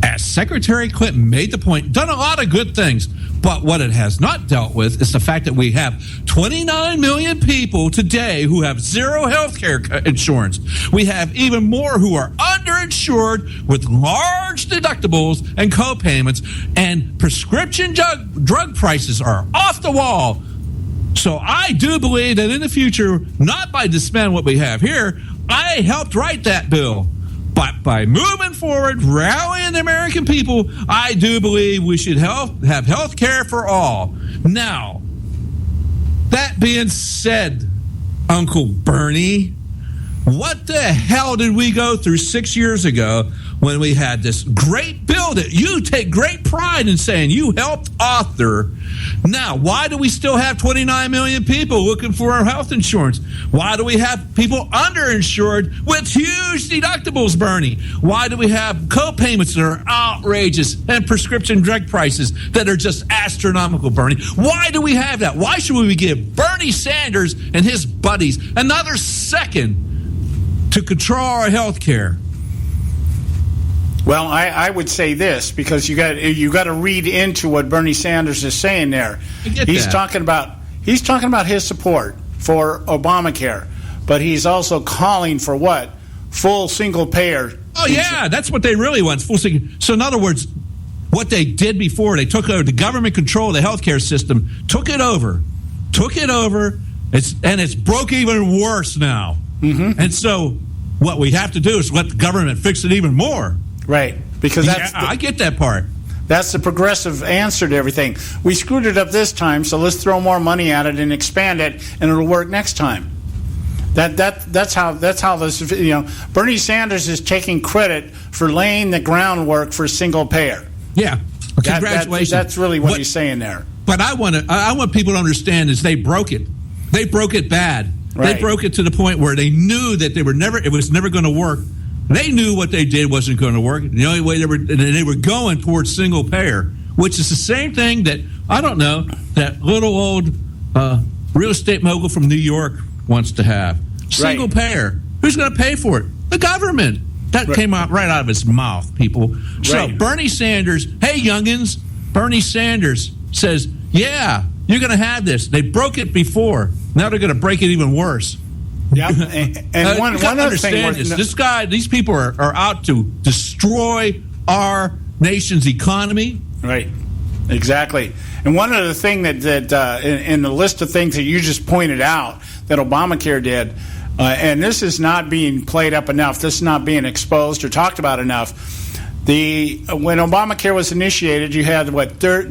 as Secretary Clinton made the point, done a lot of good things. But what it has not dealt with is the fact that we have 29 million people today who have zero health care insurance. We have even more who are underinsured with large deductibles and co-payments, and prescription drug prices are off the wall. So I do believe that in the future, not by dismantling what we have here, I helped write that bill. But by moving forward, rallying the American people, I do believe we should have health care for all. Now, that being said, Uncle Bernie, what the hell did we go through 6 years ago when we had this great bill that you take great pride in saying you helped author? Now, why do we still have 29 million people looking for our health insurance? Why do we have people underinsured with huge deductibles, Bernie? Why do we have co-payments that are outrageous and prescription drug prices that are just astronomical, Bernie? Why do we have that? Why should we give Bernie Sanders and his buddies another second to control our health care? Well, I would say this, because you got to read into what Bernie Sanders is saying there. He's talking about his support for Obamacare, but he's also calling for what? Full single payer. Oh yeah, that's what they really want. Full single. So in other words, what they did before, they took over the government control of the healthcare system, took it over. It's broke even worse now. Mm-hmm. And so what we have to do is let the government fix it even more. Right, because I get that part. That's the progressive answer to everything. We screwed it up this time, so let's throw more money at it and expand it, and it'll work next time. That's how this. Bernie Sanders is taking credit for laying the groundwork for single payer. Yeah, congratulations. That's really what he's saying there. But I want people to understand is they broke it. They broke it bad. Right. They broke it to the point where they knew that it was never going to work. They knew what they did wasn't going to work. The only way they were going towards single payer, which is the same thing that, I don't know, that little old real estate mogul from New York wants to have. Single payer. Who's going to pay for it? The government. That came out right out of his mouth, people. So Bernie Sanders, hey, youngins, Bernie Sanders says, yeah, You're going to have this. They broke it before. Now they're going to break it even worse. Yeah, and one other thing. These people are out to destroy our nation's economy. Right, exactly. And one other thing that in the list of things that you just pointed out that Obamacare did, and this is not being played up enough. This is not being exposed or talked about enough. When Obamacare was initiated, you had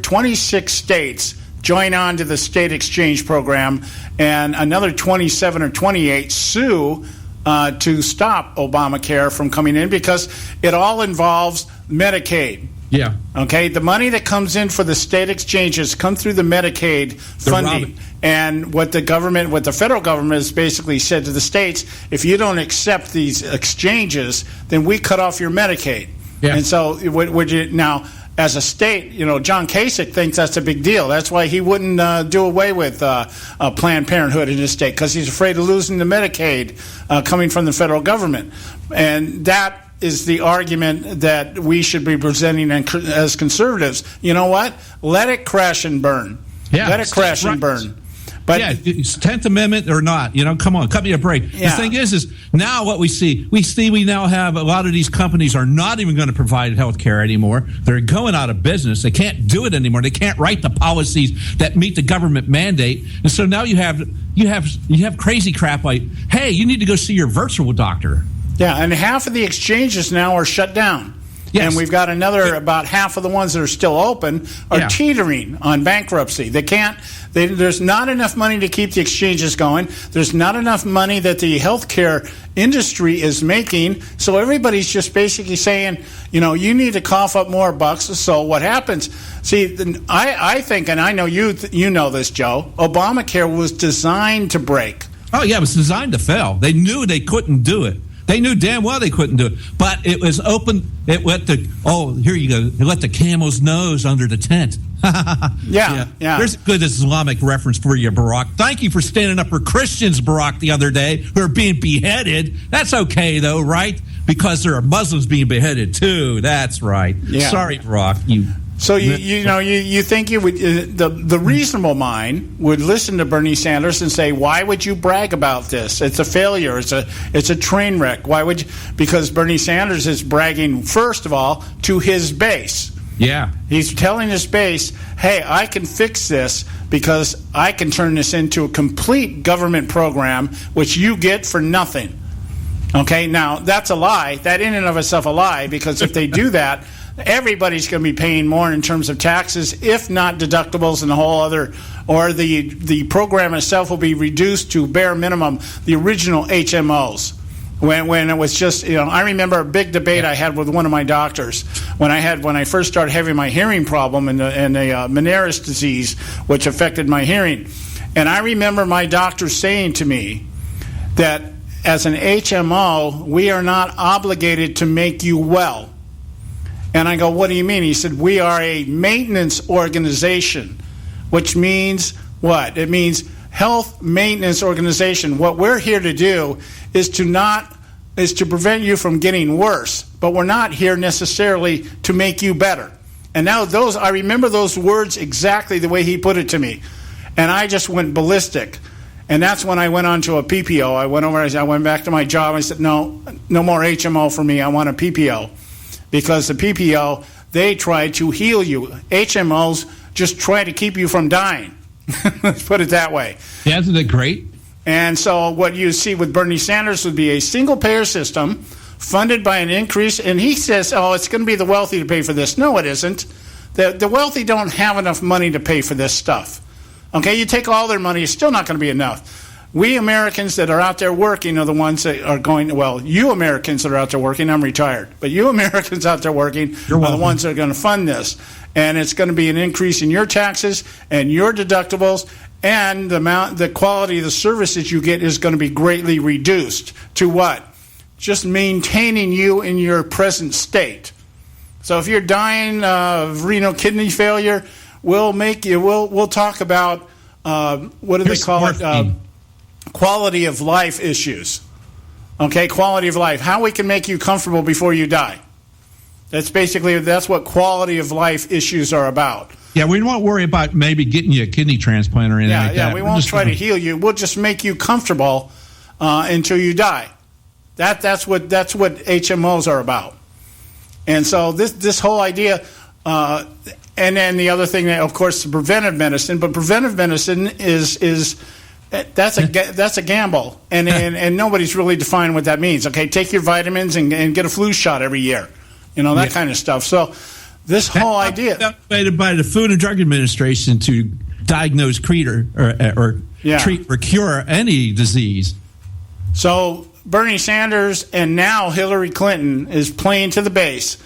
26 states join on to the state exchange program, and another 27 or 28 sue to stop Obamacare from coming in because it all involves Medicaid. Yeah. Okay. The money that comes in for the state exchanges come through the Medicaid funding. And what the federal government has basically said to the states, if you don't accept these exchanges, then we cut off your Medicaid. Yeah. And so would you now, as a state, John Kasich thinks that's a big deal. That's why he wouldn't do away with Planned Parenthood in his state, because he's afraid of losing the Medicaid coming from the federal government. And that is the argument that we should be presenting as conservatives. You know what? Let it crash and burn. Yeah, let it crash and burn. But yeah, it's 10th Amendment or not, come on, cut me a break. Yeah. The thing is now what we see we now have a lot of these companies are not even going to provide health care anymore. They're going out of business. They can't do it anymore. They can't write the policies that meet the government mandate. And so now you have crazy crap like, hey, you need to go see your virtual doctor. Yeah, and half of the exchanges now are shut down. Yes. And we've got about half of the ones that are still open are teetering on bankruptcy. There's not enough money to keep the exchanges going. There's not enough money that the healthcare industry is making. So everybody's just basically saying, you need to cough up more bucks. So what happens? See, I think, and I know you know this, Joe, Obamacare was designed to break. Oh, yeah, it was designed to fail. They knew they couldn't do it. They knew damn well they couldn't do it, but it was open. It let here you go. It let the camel's nose under the tent. Yeah. There's a good Islamic reference for you, Barack. Thank you for standing up for Christians, Barack, the other day who are being beheaded. That's okay, though, right? Because there are Muslims being beheaded too. That's right. Yeah. Sorry, Barack. So you think you would the reasonable mind would listen to Bernie Sanders and say, why would you brag about this? It's a failure. It's a train wreck. Why would you? Because Bernie Sanders is bragging, first of all, to his base. Yeah. He's telling his base, hey, I can fix this because I can turn this into a complete government program, which you get for nothing. Okay, now that's a lie. That in and of itself a lie, because if they do that, everybody's going to be paying more in terms of taxes, if not deductibles and the whole other, or the program itself will be reduced to bare minimum, the original HMOs. When it was just, I remember a big debate I had with one of my doctors when I first started having my hearing problem and the Meniere's disease, which affected my hearing. And I remember my doctor saying to me that as an HMO, we are not obligated to make you well. And I go, what do you mean? He said, we are a maintenance organization, which means what? It means health maintenance organization. What we're here to do is to prevent you from getting worse, but we're not here necessarily to make you better. And now I remember those words exactly the way he put it to me. And I just went ballistic. And that's when I went on to a PPO. I went back to my job. I said, no more HMO for me. I want a PPO. Because the PPO, they try to heal you. HMOs just try to keep you from dying. Let's put it that way. Yeah, isn't it great? And so what you see with Bernie Sanders would be a single-payer system funded by an increase. And he says, it's going to be the wealthy to pay for this. No, it isn't. The wealthy don't have enough money to pay for this stuff. Okay, you take all their money, it's still not going to be enough. We Americans that are out there working are the ones that are going, you Americans that are out there working, I'm retired, but you Americans out there working are the ones that are going to fund this. And it's going to be an increase in your taxes and your deductibles, and the quality of the services you get is going to be greatly reduced to what? Just maintaining you in your present state. So if you're dying of renal kidney failure, we'll talk about, what do they call it? Quality of life issues. Okay, quality of life. How we can make you comfortable before you die. That's what quality of life issues are about. Yeah, we won't worry about maybe getting you a kidney transplant or anything like that. Yeah, we won't try to heal you. We'll just make you comfortable until you die. That's what HMOs are about. And so this whole idea, and then the other thing, of course, preventive medicine. But preventive medicine is that's a gamble, and nobody's really defined what that means. Okay, take your vitamins and get a flu shot every year, that kind of stuff. So this whole idea, calculated by the Food and Drug Administration to diagnose, treat, or cure any disease. So Bernie Sanders and now Hillary Clinton is playing to the base.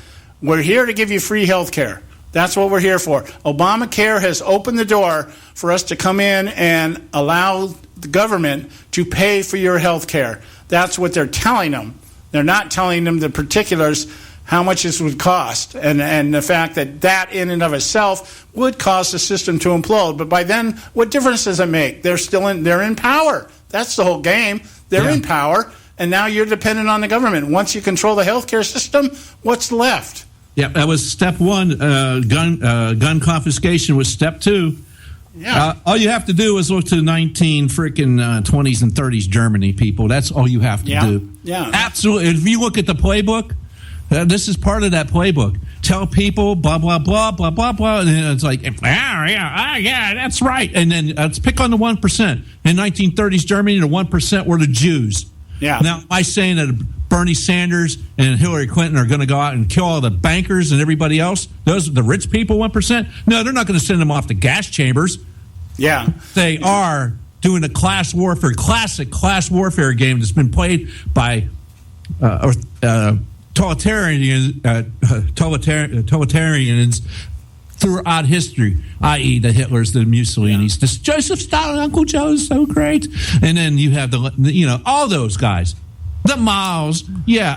We're here to give you free health care. That's what we're here for. Obamacare has opened the door for us to come in and allow the government to pay for your health care. That's what they're telling them. They're not telling them the particulars, how much this would cost, and the fact that in and of itself would cause the system to implode. But by then, what difference does it make? They're in power. That's the whole game. They're in power, and now you're dependent on the government. Once you control the healthcare system, what's left? Yeah, that was step one. Gun confiscation was step two. Yeah. All you have to do is look to the 20s and 30s Germany, people. That's all you have to do. Yeah. Absolutely. If you look at the playbook, this is part of that playbook. Tell people blah blah blah blah blah blah, and then it's like, yeah, that's right. And then let's pick on the 1%. In 1930s Germany, the 1% were the Jews. Yeah. Now, am I saying that Bernie Sanders and Hillary Clinton are going to go out and kill all the bankers and everybody else? Those are the rich people, 1%? No, they're not going to send them off to gas chambers. Yeah. They are doing a classic class warfare game that's been played by totalitarians throughout history, i.e. the Hitlers, the Mussolinis, this Joseph Stalin, Uncle Joe is so great. And then you have all those guys. The Maos,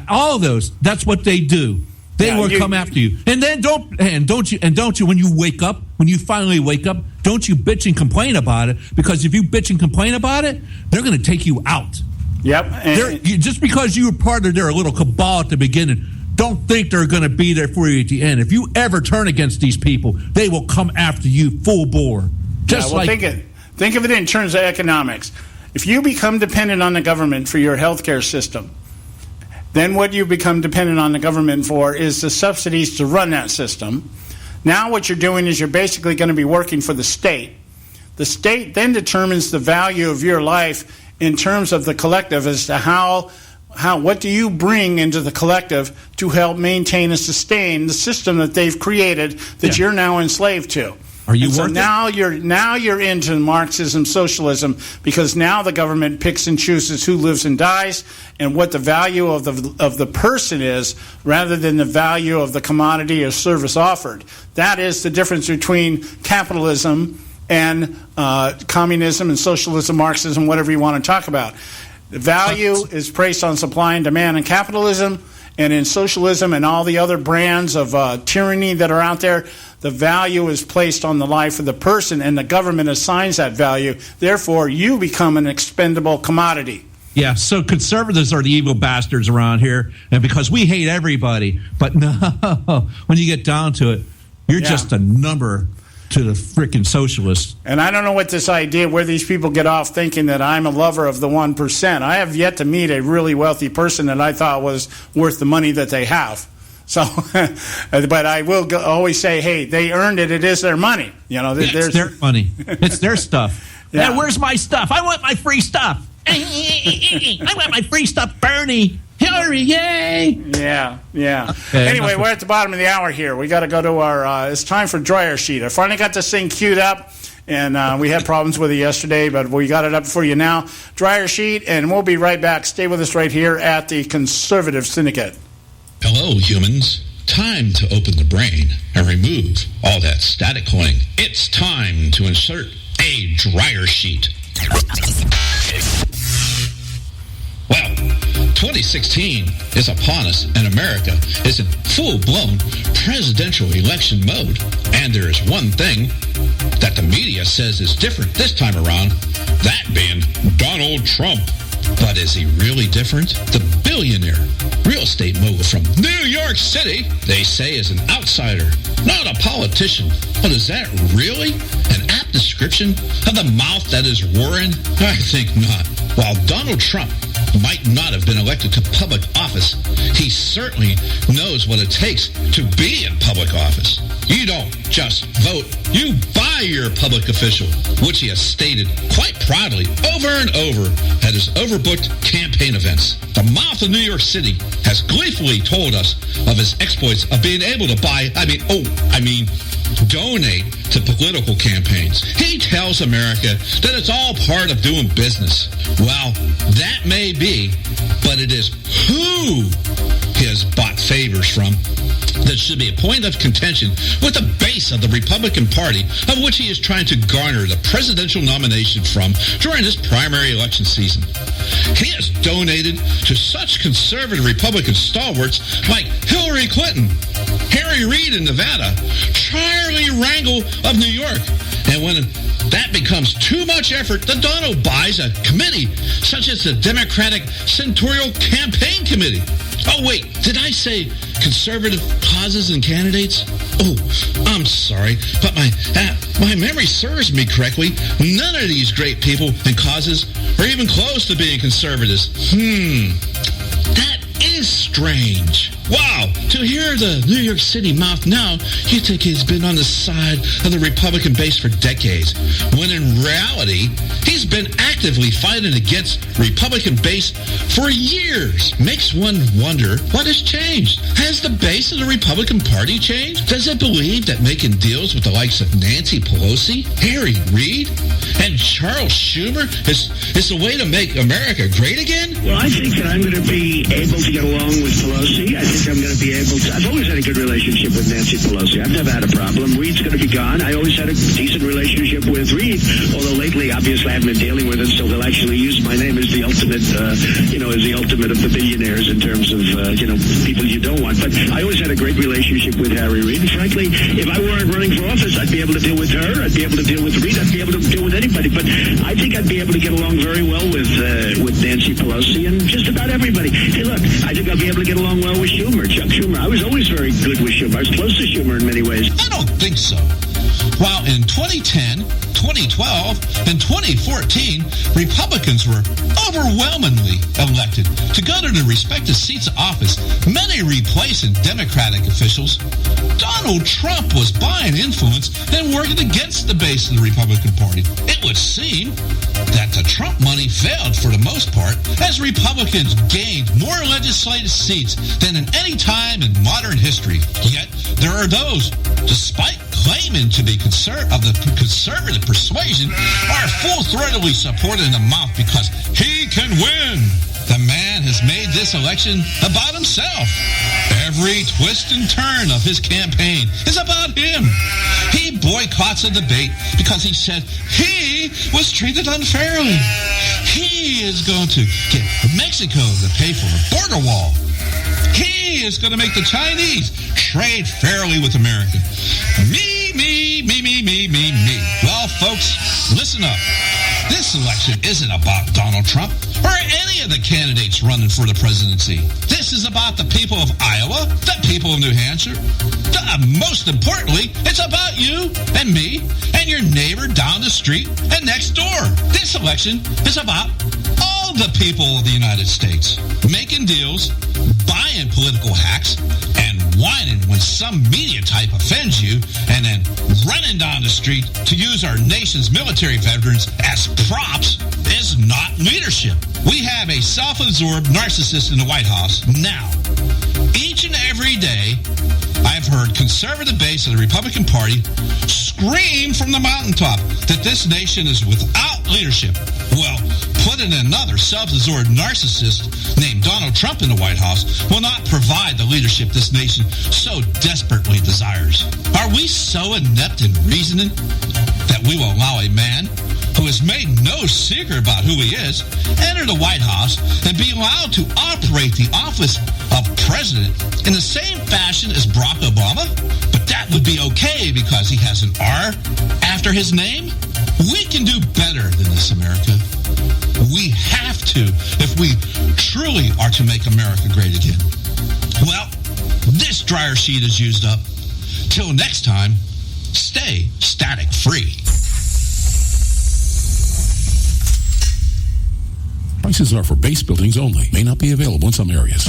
all those. That's what they do. They will come after you. And then don't you when you finally wake up, don't you bitch and complain about it, because if you bitch and complain about it, they're going to take you out. Yep. Just because you were part of their little cabal at the beginning, don't think they're going to be there for you at the end. If you ever turn against these people, they will come after you full bore. Think of it in terms of economics. If you become dependent on the government for your health care system, then what you become dependent on the government for is the subsidies to run that system. Now what you're doing is you're basically going to be working for the state. The state then determines the value of your life in terms of the collective as to what do you bring into the collective to help maintain and sustain the system that they've created that you're now enslaved to. Are you so now you're into Marxism, socialism, because now the government picks and chooses who lives and dies and what the value of the person is, rather than the value of the commodity or service offered. That is the difference between capitalism and communism and socialism, Marxism, whatever you want to talk about. The value is placed on supply and demand in capitalism, and in socialism and all the other brands of tyranny that are out there, the value is placed on the life of the person, and the government assigns that value. Therefore, you become an expendable commodity. Yeah, so conservatives are the evil bastards around here, and because we hate everybody. But no, when you get down to it, you're just a number to the freaking socialists. And I don't know what this idea, where these people get off thinking that I'm a lover of the 1%. I have yet to meet a really wealthy person that I thought was worth the money that they have. So, but I will always say, hey, they earned it. It is their money. It's their money. It's their stuff. Yeah. Hey, where's my stuff? I want my free stuff. I want my free stuff, Bernie. Hillary, yay! Yeah. Okay, anyway, we're at the bottom of the hour here. We got to go to our, it's time for dryer sheet. I finally got this thing queued up, and we had problems with it yesterday, but we got it up for you now. Dryer sheet, and we'll be right back. Stay with us right here at the Conservative Syndicate. Hello, humans. Time to open the brain and remove all that static coin. It's time to insert a dryer sheet. Well, 2016 is upon us, and America is in full-blown presidential election mode. And there is one thing that the media says is different this time around, that being Donald Trump. But is he really different? The billionaire, real estate mogul from New York City, they say is an outsider, not a politician. But is that really an apt description of the mouth that is roaring? I think not. While Donald Trump might not have been elected to public office, he certainly knows what it takes to be in public office. You don't just vote, you buy your public official, which he has stated quite proudly over and over at his overbooked campaign events. The mouth of New York City has gleefully told us of his exploits of being able to donate to political campaigns. He tells America that it's all part of doing business. Well, that may be, but it is who he has bought favors from that should be a point of contention with the base of the Republican Party, of which he is trying to garner the presidential nomination from during this primary election season. He has donated to such conservative Republican stalwarts like Hillary Clinton, Harry Reid in Nevada, Charlie Rangel of New York. And when that becomes too much effort, the Donald buys a committee such as the Democratic Senatorial Campaign Committee. Oh, wait, did I say conservative causes and candidates? Oh, I'm sorry, but my memory serves me correctly. None of these great people and causes are even close to being conservatives. That is strange. Wow, to hear the New York City mouth now, you think he's been on the side of the Republican base for decades, when in reality, he's been actively fighting against Republican base for years. Makes one wonder what has changed. Has the base of the Republican Party changed? Does it believe that making deals with the likes of Nancy Pelosi, Harry Reid, and Charles Schumer is the way to make America great again? Well, I think that I'm going to be able to get along with Pelosi. I think I'm going to be able to. I've always had a good relationship with Nancy Pelosi. I've never had a problem. Reid's going to be gone. I always had a decent relationship with Reid, although lately, obviously, I haven't been dealing with him, so he'll actually use my name as the ultimate, as the ultimate of the billionaires in terms of, people you don't want. But I always had a great relationship with Harry Reid. And frankly, if I weren't running for office, I'd be able to deal with her. I'd be able to deal with Reid. I'd be able to deal with anybody. But I think I'd be able to get along very well with Nancy Pelosi and just about everybody. Hey, look, I think I'll be able to get along well with Schumer, Chuck Schumer. I was always very good with Schumer. I was close to Schumer in many ways. I don't think so. While in 2010, 2012, and 2014, Republicans were overwhelmingly elected to go to their respective seats of office, many replacing Democratic officials. Donald Trump was buying influence and working against the base of the Republican Party. It would seem that the Trump money failed for the most part, as Republicans gained more legislative seats than in any time in modern history. Yet, there are those, despite claiming to be of the conservative persuasion, are full-throatedly supporting the mouth because he can win. The man has made this election about himself. Every twist and turn of his campaign is about him. He boycotts a debate because he said he was treated unfairly. He is going to get Mexico to pay for a border wall. He is going to make the Chinese trade fairly with America. Me. Well, folks, listen up. This election isn't about Donald Trump or any of the candidates running for the presidency. This is about the people of Iowa, the people of New Hampshire. Most importantly, it's about you and me and your neighbor down the street and next door. This election is about all the people of the United States making deals, buying political hacks, and whining when some media type offends you, and then running down the street to use our nation's military veterans as props is not leadership. We have a self-absorbed narcissist in the White House now. Each and every day, I've heard conservative base of the Republican Party scream from the mountaintop that this nation is without leadership. Well, putting another self-absorbed narcissist named Donald Trump in the White House will not provide the leadership this nation so desperately desires. Are we so inept in reasoning that we will allow a man who has made no secret about who he is enter the White House and be allowed to operate the office of president in the same fashion as Barack Obama? But that would be okay because he has an R after his name? We can do better than this, America. We have to if we truly are to make America great again. dryer sheet is used up. Till next time, stay static free. Prices are for base buildings only. May not be available in some areas.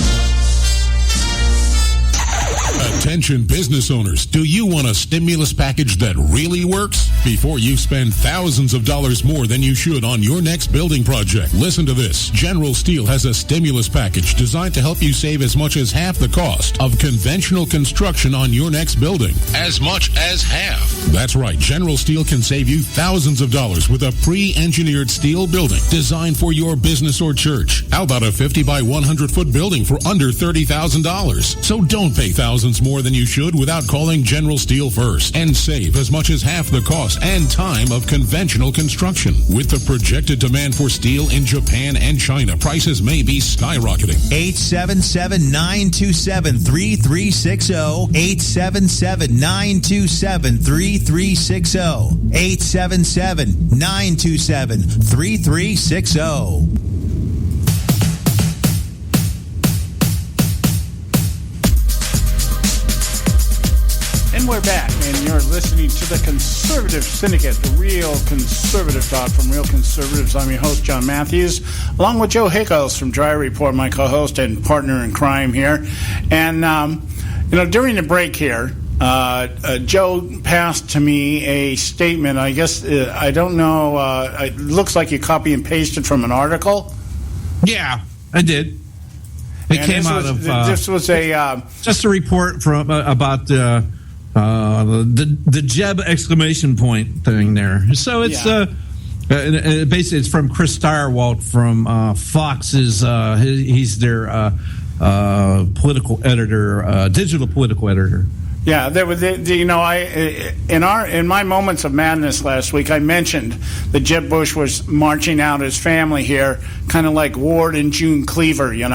Attention business owners, do you want a stimulus package that really works? Before you spend thousands of dollars more than you should on your next building project, listen to this. General Steel has a stimulus package designed to help you save as much as half the cost of conventional construction on your next building. As much as half. That's right. General Steel can save you thousands of dollars with a pre-engineered steel building designed for your business or church. How about a 50 by 100 foot building for under $30,000? So don't pay thousands more than you should without calling General Steel first and save as much as half the cost and time of conventional construction. With the projected demand for steel in Japan and China, prices may be skyrocketing. 877-927-3360. 877-927-3360. 877-927-3360. And we're back, and you're listening to the Conservative Syndicate, the real conservative talk from real conservatives. I'm your host, John Matthews, along with Joe Hickles from Thje Report, my co-host and partner in crime here. And, during the break here, Joe passed to me a statement. I guess, I don't know, it looks like you copy and pasted from an article. Yeah, I did. It came out of... This was a... just a report from about... the Jeb exclamation point thing there. So it's basically it's from Chris Stirewalt from Fox's. He's their political editor, digital political editor. Yeah, in my moments of madness last week, I mentioned that Jeb Bush was marching out his family here, kind of like Ward and June Cleaver. Yes,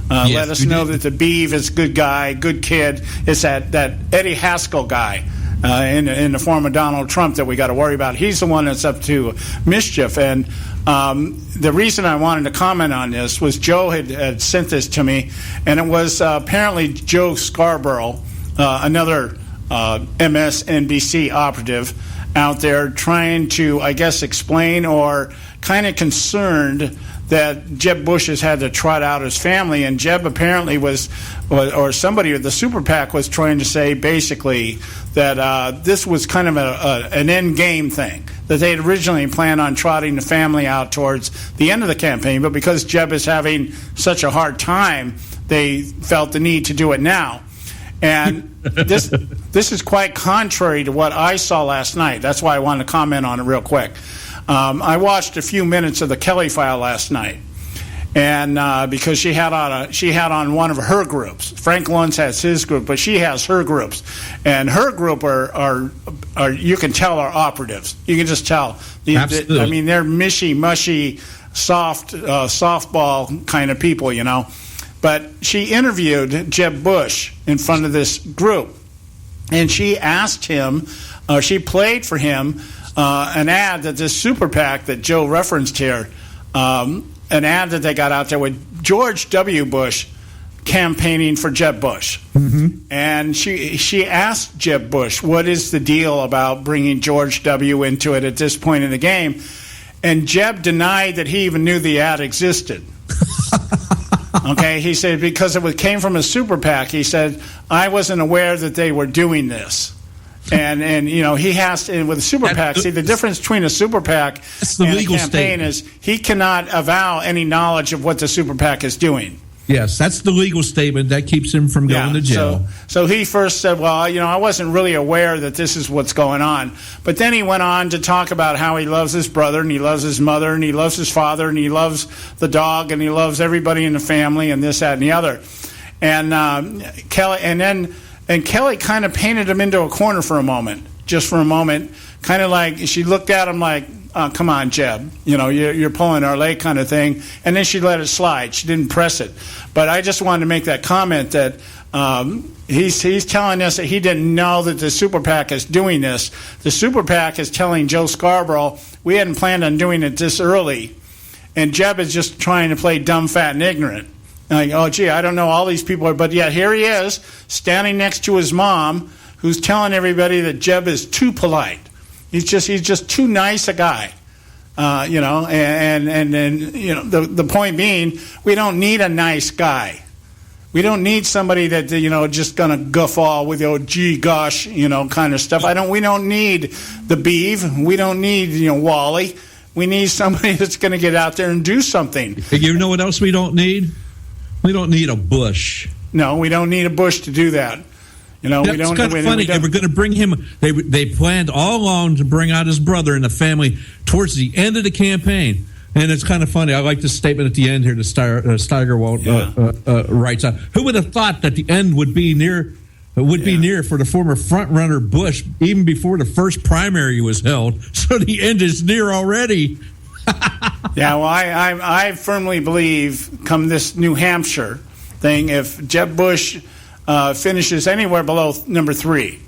let us know that the Beeve is a good guy, good kid. It's that Eddie Haskell guy in the form of Donald Trump that we got to worry about. He's the one that's up to mischief. And the reason I wanted to comment on this was Joe had sent this to me, and it was apparently Joe Scarborough. Another MSNBC operative out there trying to, I guess, explain or kind of concerned that Jeb Bush has had to trot out his family, and Jeb apparently was, or somebody with the super PAC was trying to say basically that this was kind of an end game thing, that they had originally planned on trotting the family out towards the end of the campaign, but because Jeb is having such a hard time, they felt the need to do it now. And this is quite contrary to what I saw last night. That's why I wanted to comment on it real quick. I watched a few minutes of the Kelly File last night, and because she had on one of her groups. Frank Luntz has his group, but she has her groups, and her group are you can tell are operatives. You can just tell. Absolutely. I mean, they're mushy, softball kind of people, But she interviewed Jeb Bush in front of this group, and she asked him, she played for him an ad that this super PAC that Joe referenced here, an ad that they got out there with George W. Bush campaigning for Jeb Bush. Mm-hmm. And she asked Jeb Bush, what is the deal about bringing George W. into it at this point in the game? And Jeb denied that he even knew the ad existed. Okay, he said because it came from a super PAC. He said I wasn't aware that they were doing this, and he has to, with a super PAC. See, the difference between a super PAC and a campaign is he cannot avow any knowledge of what the super PAC is doing. Yes, that's the legal statement that keeps him from going to jail. So he first said, well, I wasn't really aware that this is what's going on. But then he went on to talk about how he loves his brother and he loves his mother and he loves his father and he loves the dog and he loves everybody in the family and this, that, and the other. And Kelly kind of painted him into a corner for a moment, kind of like she looked at him like, come on, Jeb, you're pulling our leg kind of thing. And then she let it slide. She didn't press it. But I just wanted to make that comment that he's telling us that he didn't know that the super PAC is doing this. The super PAC is telling Joe Scarborough, we hadn't planned on doing it this early. And Jeb is just trying to play dumb, fat, and ignorant. Like, oh, gee, I don't know all these people, but yet here he is standing next to his mom, who's telling everybody that Jeb is too polite. He's just too nice a guy, and the point being, we don't need a nice guy. We don't need somebody that just gonna guffaw with gee gosh kind of stuff. We don't need the Beeve. We don't need Wally. We need somebody that's going to get out there and do something. You know what else we don't need? We don't need a Bush. No, we don't need a Bush to do that. We don't. It's kind of funny. They were going to bring him. They planned all along to bring out his brother and the family towards the end of the campaign. And it's kind of funny. I like this statement at the end here. The Steigerwald writes out. Who would have thought that the end would be near? Be near for the former front-runner Bush even before the first primary was held. So the end is near already. Yeah, well, I firmly believe come this New Hampshire thing, if Jeb Bush finishes anywhere below number 3,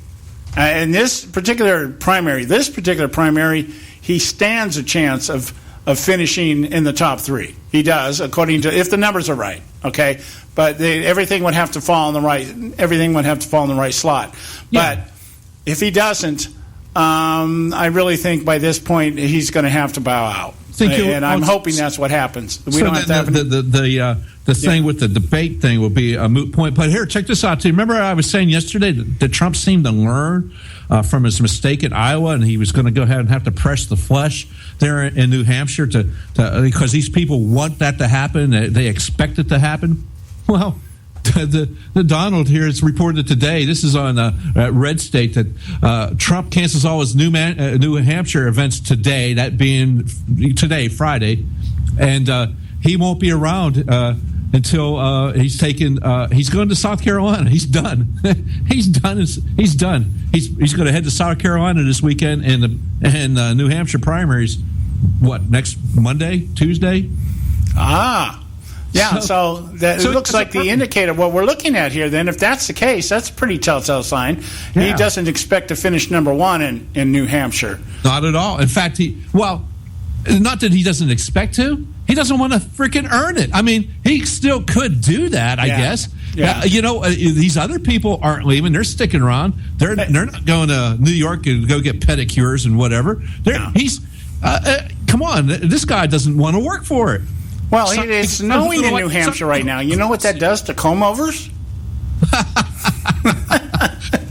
in this particular primary, he stands a chance of finishing in the top 3. He does, according to if the numbers are right. Okay, but everything would have to fall in the right. Everything would have to fall in the right slot. Yeah. But if he doesn't, I really think by this point he's going to have to bow out. And I'm hoping that's what happens. We don't have to have the thing with the debate thing will be a moot point. But here, check this out, too. Remember I was saying yesterday that Trump seemed to learn from his mistake in Iowa, and he was going to go ahead and have to press the flesh there in New Hampshire to because these people want that to happen. They expect it to happen. Well, the Donald here has reported today, this is on Red State, that Trump cancels all his New Hampshire events today, that being today, Friday, and he won't be around until he's going to South Carolina. He's done. He's done. He's done. He's going to head to South Carolina this weekend and New Hampshire primaries. What, next Monday, Tuesday? Yeah, so it looks like the indicator, what we're looking at here, then, if that's the case, that's a pretty telltale sign. Yeah. He doesn't expect to finish number 1 in New Hampshire. Not at all. In fact, not that he doesn't expect to. He doesn't want to freaking earn it. I mean, he still could do that, I guess. Yeah. These other people aren't leaving. They're sticking around. They're not going to New York and go get pedicures and whatever. Come on, this guy doesn't want to work for it. Well, it's snowing in New Hampshire right now. You know what that does to comb-overs?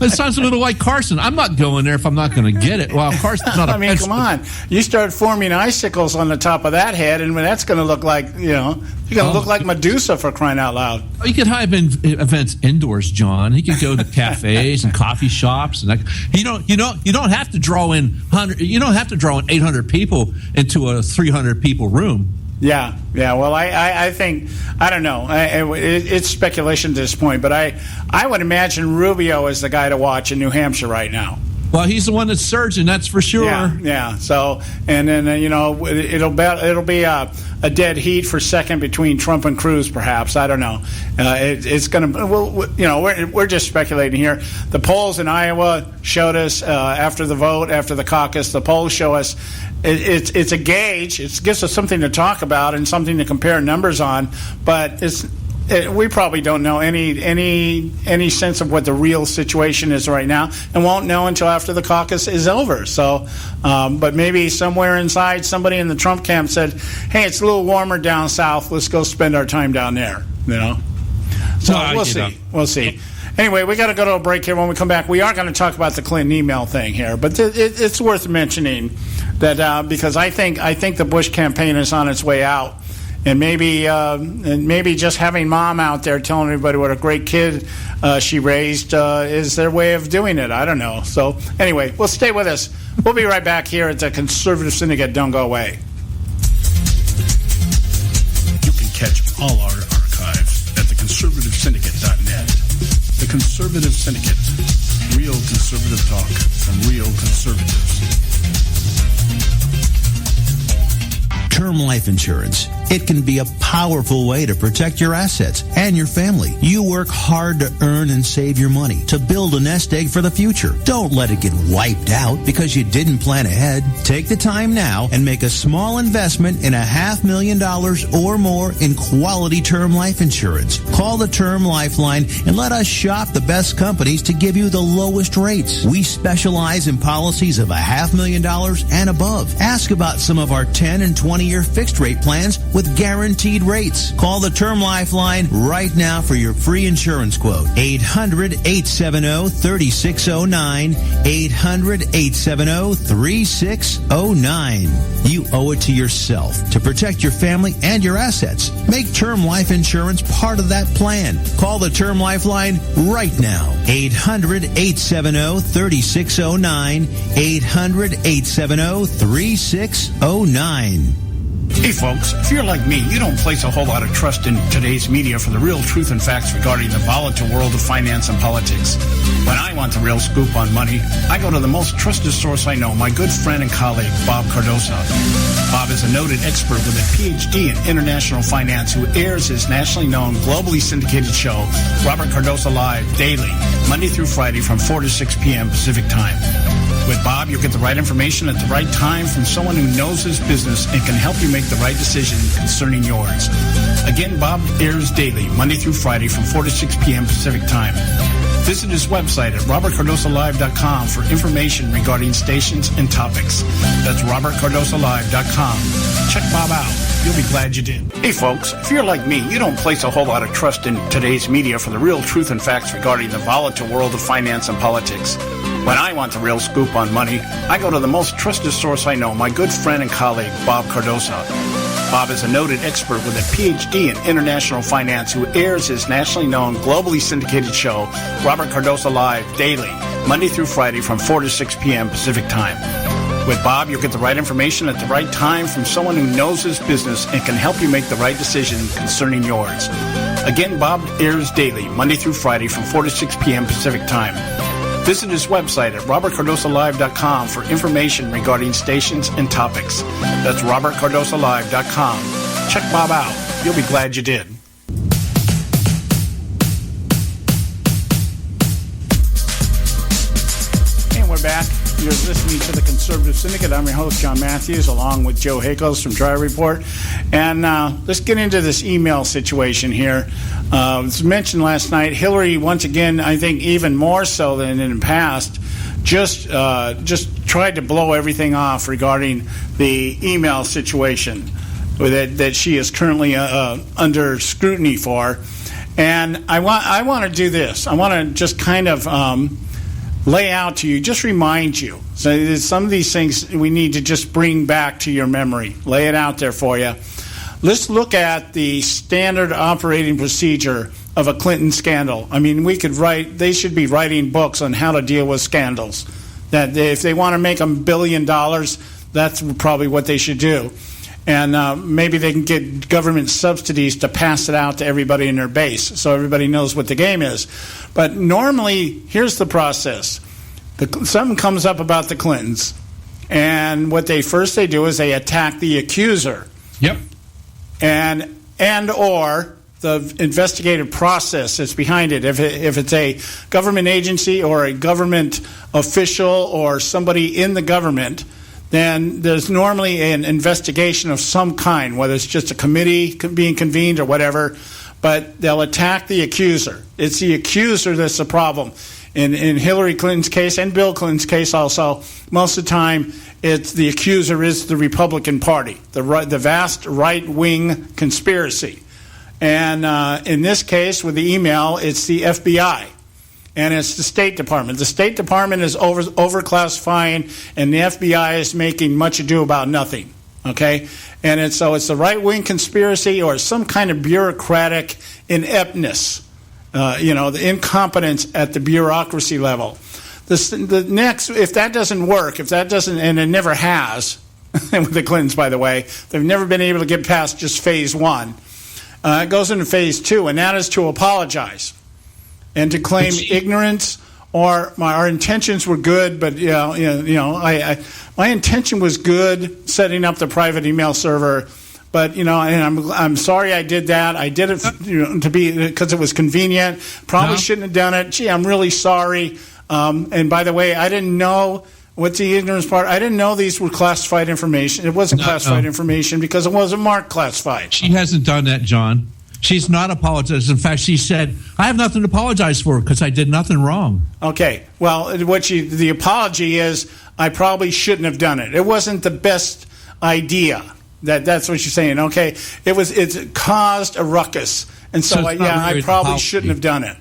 It sounds a little like Carson. I'm not going there if I'm not going to get it. Well, Carson's not a come on. You start forming icicles on the top of that head, and that's going to look like, you're going to look like Medusa, for crying out loud. You could have events indoors, John. He could go to cafes and coffee shops, and you don't have to draw in 800 people into a 300 people room. Yeah. Well, I think, I don't know. It's speculation at this point, but I would imagine Rubio is the guy to watch in New Hampshire right now. Well, he's the one that's surging, that's for sure. Yeah. So, and then it'll be a dead heat for second between Trump and Cruz, perhaps. I don't know. It's going to. We're just speculating here. The polls in Iowa showed us after the vote, after the caucus. The polls show us it's a gauge. It gives us something to talk about and something to compare numbers on. But we probably don't know any sense of what the real situation is right now, and won't know until after the caucus is over. So, but maybe somewhere inside, somebody in the Trump camp said, "Hey, it's a little warmer down south. Let's go spend our time down there." So we'll see. We'll see. Anyway, we got to go to a break here. When we come back, we are going to talk about the Clinton email thing here, but it's worth mentioning that because I think the Bush campaign is on its way out. And maybe just having Mom out there telling everybody what a great kid she raised is their way of doing it. I don't know. So anyway, well, stay with us. We'll be right back here at the Conservative Syndicate. Don't go away. You can catch all our archives at theconservativesyndicate.net. The Conservative Syndicate. Real conservative talk from real conservatives. Term life insurance. It can be a powerful way to protect your assets and your family. You work hard to earn and save your money to build a nest egg for the future. Don't let it get wiped out because you didn't plan ahead. Take the time now and make a small investment in $500,000 or more in quality term life insurance. Call the Term Lifeline and let us shop the best companies to give you the lowest rates. We specialize in policies of $500,000 and above. Ask about some of our 10 and 20-year fixed rate plans with guaranteed rates. Call the Term Lifeline right now for your free insurance quote. 800-870-3609. 800-870-3609. You owe it to yourself to protect your family and your assets. Make term life insurance part of that plan. Call the Term Lifeline right now. 800-870-3609. 800-870-3609. Hey folks, if you're like me, you don't place a whole lot of trust in today's media for the real truth and facts regarding the volatile world of finance and politics. When I want the real scoop on money, I go to the most trusted source I know, my good friend and colleague, Bob Cardoso. Bob is a noted expert with a PhD in international finance who airs his nationally known, globally syndicated show, Robert Cardoso Live, daily, Monday through Friday from 4 to 6 p.m. Pacific Time. With Bob, you'll get the right information at the right time from someone who knows his business and can help you make the right decision concerning yours. Again, Bob airs daily, Monday through Friday from 4 to 6 p.m. Pacific Time. Visit his website at robertcardosolive.com for information regarding stations and topics. That's robertcardosolive.com. Check Bob out. You'll be glad you did. Hey folks, if you're like me, you don't place a whole lot of trust in today's media for the real truth and facts regarding the volatile world of finance and politics. When I want the real scoop on money, I go to the most trusted source I know, my good friend and colleague, Bob Cardoso. Bob is a noted expert with a PhD in international finance who airs his nationally known, globally syndicated show, Robert Cardoso Live, daily, Monday through Friday from 4 to 6 p.m. Pacific Time. With Bob, you'll get the right information at the right time from someone who knows his business and can help you make the right decision concerning yours. Again, Bob airs daily, Monday through Friday from 4 to 6 p.m. Pacific Time. Visit his website at robertcardosolive.com for information regarding stations and topics. That's robertcardosolive.com. Check Bob out. You'll be glad you did. And we're back. You're listening to the Conservative Syndicate. I'm your host, John Matthews, along with Joe Hakos from Thje Report. And let's get into this email situation here. It was mentioned last night. Hillary, once again, I think even more so than in the past, just tried to blow everything off regarding the email situation that she is currently under scrutiny for. And I want to do this. I want to just kind of lay out to you, just remind you. So some of these things we need to just bring back to your memory. Lay it out there for you. Let's look at the standard operating procedure of a Clinton scandal. I mean, they should be writing books on how to deal with scandals. That if they want to make $1 billion, that's probably what they should do. And maybe they can get government subsidies to pass it out to everybody in their base so everybody knows what the game is. But normally, here's the process. Something comes up about the Clintons, and what they do is they attack the accuser. Yep. And or the investigative process that's behind it. If it's a government agency or a government official or somebody in the government, then there's normally an investigation of some kind, whether it's just a committee being convened or whatever, but they'll attack the accuser. It's the accuser that's the problem. In Hillary Clinton's case and Bill Clinton's case also, most of the time it's the accuser is the Republican Party, the vast right-wing conspiracy. And in this case, with the email, it's the FBI. And it's the State Department. The State Department is overclassifying, and the FBI is making much ado about nothing. Okay? And it's the right-wing conspiracy or some kind of bureaucratic ineptness, the incompetence at the bureaucracy level. The next, if that doesn't work, and it never has, with the Clintons, by the way, they've never been able to get past just phase one. It goes into phase two, and that is to apologize and to claim ignorance or our intentions were good, but my intention was good setting up the private email server, But and I'm sorry I did that. I did it to be because it was convenient. Probably shouldn't have done it. Gee, I'm really sorry. And by the way, I didn't know. What's the ignorance part? I didn't know these were classified information. It wasn't classified information because it wasn't marked classified. She hasn't done that, John. She's not apologized. In fact, she said, I have nothing to apologize for because I did nothing wrong. Okay. Well, the apology is I probably shouldn't have done it. It wasn't the best idea. That's what you're saying. Okay. It caused a ruckus. And so really I probably shouldn't have done it.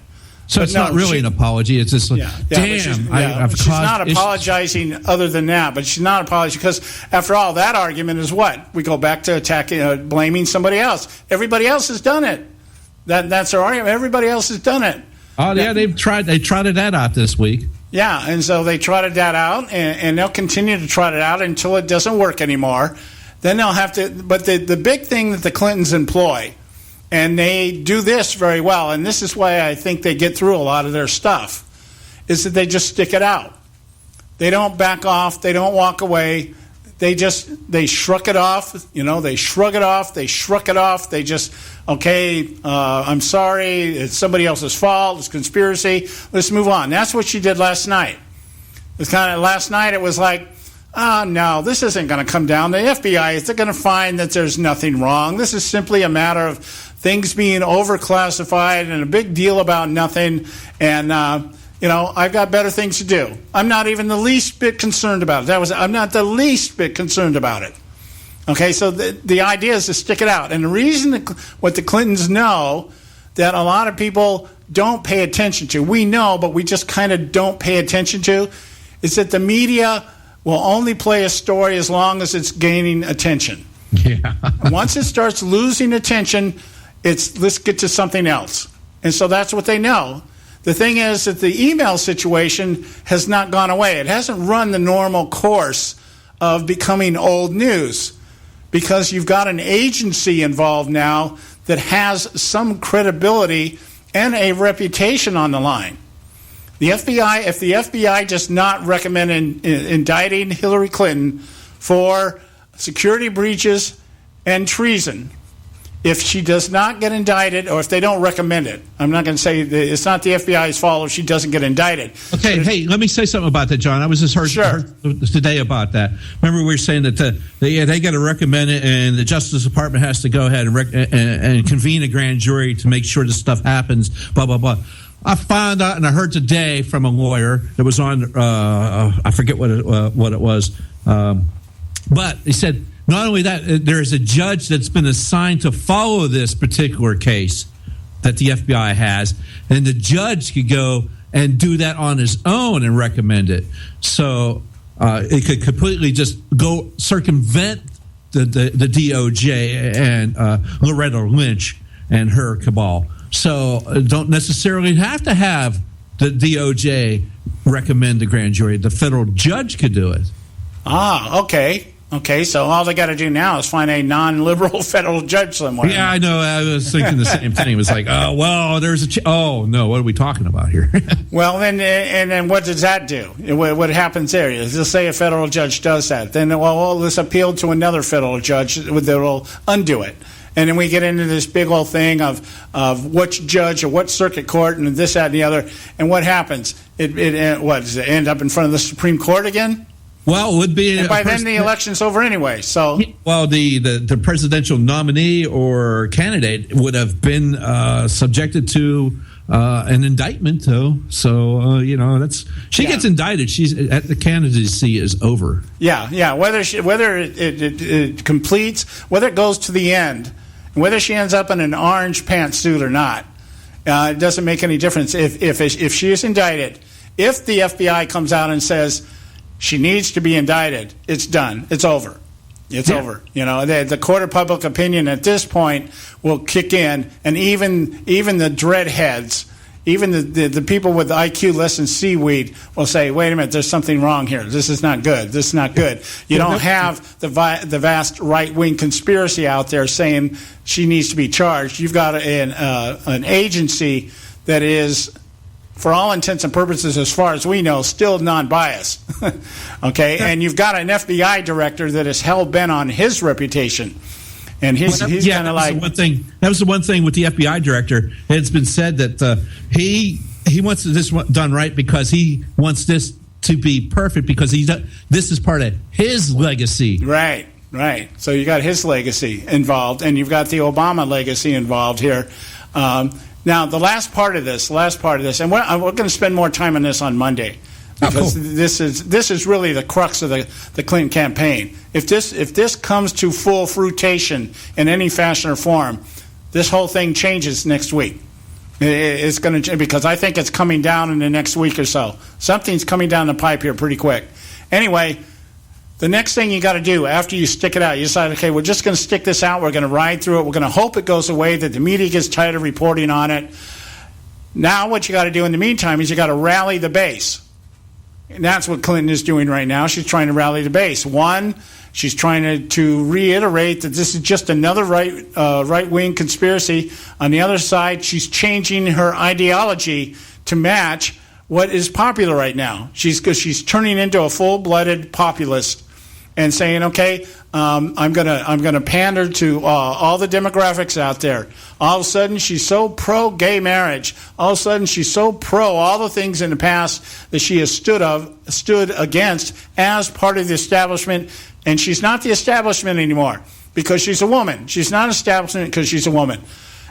So it's not really an apology. It's just damn. She's not apologizing other than that, but she's not apologizing because, after all, that argument is what? We go back to attacking, blaming somebody else. Everybody else has done it. That's her argument. Everybody else has done it. Oh, yeah, they trotted that out this week. Yeah, and so they trotted that out, and they'll continue to trot it out until it doesn't work anymore. Then they'll have to – but the big thing that the Clintons employ – and they do this very well, and this is why I think they get through a lot of their stuff, is that they just stick it out. They don't back off. They don't walk away. They shrug it off. They shrug it off. They shrug it off. They just, I'm sorry. It's somebody else's fault. It's conspiracy. Let's move on. That's what she did last night. Last night it was like, no, this isn't going to come down. The FBI is going to find that there's nothing wrong. This is simply a matter of things being overclassified and a big deal about nothing. And, I've got better things to do. I'm not even the least bit concerned about it. I'm not the least bit concerned about it. Okay, so the idea is to stick it out. And the reason what the Clintons know that a lot of people don't pay attention to, we know, but we just kind of don't pay attention to, is that the media will only play a story as long as it's gaining attention. Yeah. Once it starts losing attention, let's get to something else. And so that's what they know. The thing is that the email situation has not gone away. It hasn't run the normal course of becoming old news because you've got an agency involved now that has some credibility and a reputation on the line. The FBI, if the FBI does not recommend indicting Hillary Clinton for security breaches and treason, if she does not get indicted, or if they don't recommend it, I'm not going to say that it's not the FBI's fault if she doesn't get indicted. Okay, hey, let me say something about that, John. I was just heard today about that. Remember, we were saying that they got to recommend it, and the Justice Department has to go ahead and convene a grand jury to make sure this stuff happens. Blah blah blah. I found out, and I heard today from a lawyer that was on. I forget what it was, but he said. Not only that, there is a judge that's been assigned to follow this particular case that the FBI has, and the judge could go and do that on his own and recommend it. So it could completely just go circumvent the DOJ and Loretta Lynch and her cabal. So don't necessarily have to have the DOJ recommend the grand jury. The federal judge could do it. Okay. Okay, so all they got to do now is find a non-liberal federal judge somewhere. Yeah, I know. I was thinking the same thing. It was like, there's oh, no, what are we talking about here? Well, then what does that do? What happens there is, let's say a federal judge does that. Then, let's appeal to another federal judge that will undo it. And then we get into this big old thing of which judge or what circuit court and this, that, and the other. And what happens? Does it end up in front of the Supreme Court again? Well, it would be. And by then the election's over anyway. So, well, the presidential nominee or candidate would have been subjected to an indictment, though. So she gets indicted. She's at the candidacy is over. Yeah. Whether it completes, whether it goes to the end, whether she ends up in an orange pantsuit or not, it doesn't make any difference. If she is indicted, if the FBI comes out and says she needs to be indicted, it's done. It's over. It's over. The court of public opinion at this point will kick in, and even the dreadheads, even the people with IQ less than seaweed will say, wait a minute, there's something wrong here. This is not good. This is not good. You don't have the vast right-wing conspiracy out there saying she needs to be charged. You've got an agency that is, for all intents and purposes, as far as we know, still non-biased. Okay? And you've got an FBI director that is hell-bent on his reputation. And he's kind of like that was the one thing with the FBI director. It's been said that he wants this done right because he wants this to be perfect because this is part of his legacy. Right. So you got his legacy involved, and you've got the Obama legacy involved here. Now, the last part of this, and we're going to spend more time on this on Monday. Because this is really the crux of the Clinton campaign. If this comes to full fruition in any fashion or form, this whole thing changes next week. It's going to, because I think it's coming down in the next week or so. Something's coming down the pipe here pretty quick. Anyway, the next thing you got to do after you stick it out, you decide, okay, we're just going to stick this out. We're going to ride through it. We're going to hope it goes away, that the media gets tired of reporting on it. Now what you got to do in the meantime is you got to rally the base. And that's what Clinton is doing right now. She's trying to rally the base. One, she's trying to reiterate that this is just another right-wing conspiracy. On the other side, she's changing her ideology to match what is popular right now. She's turning into a full-blooded populist and saying, okay, I'm gonna pander to all the demographics out there. All of a sudden, she's so pro-gay marriage. All of a sudden, she's so pro all the things in the past that she has stood against as part of the establishment, and she's not the establishment anymore because she's a woman. She's not establishment because she's a woman.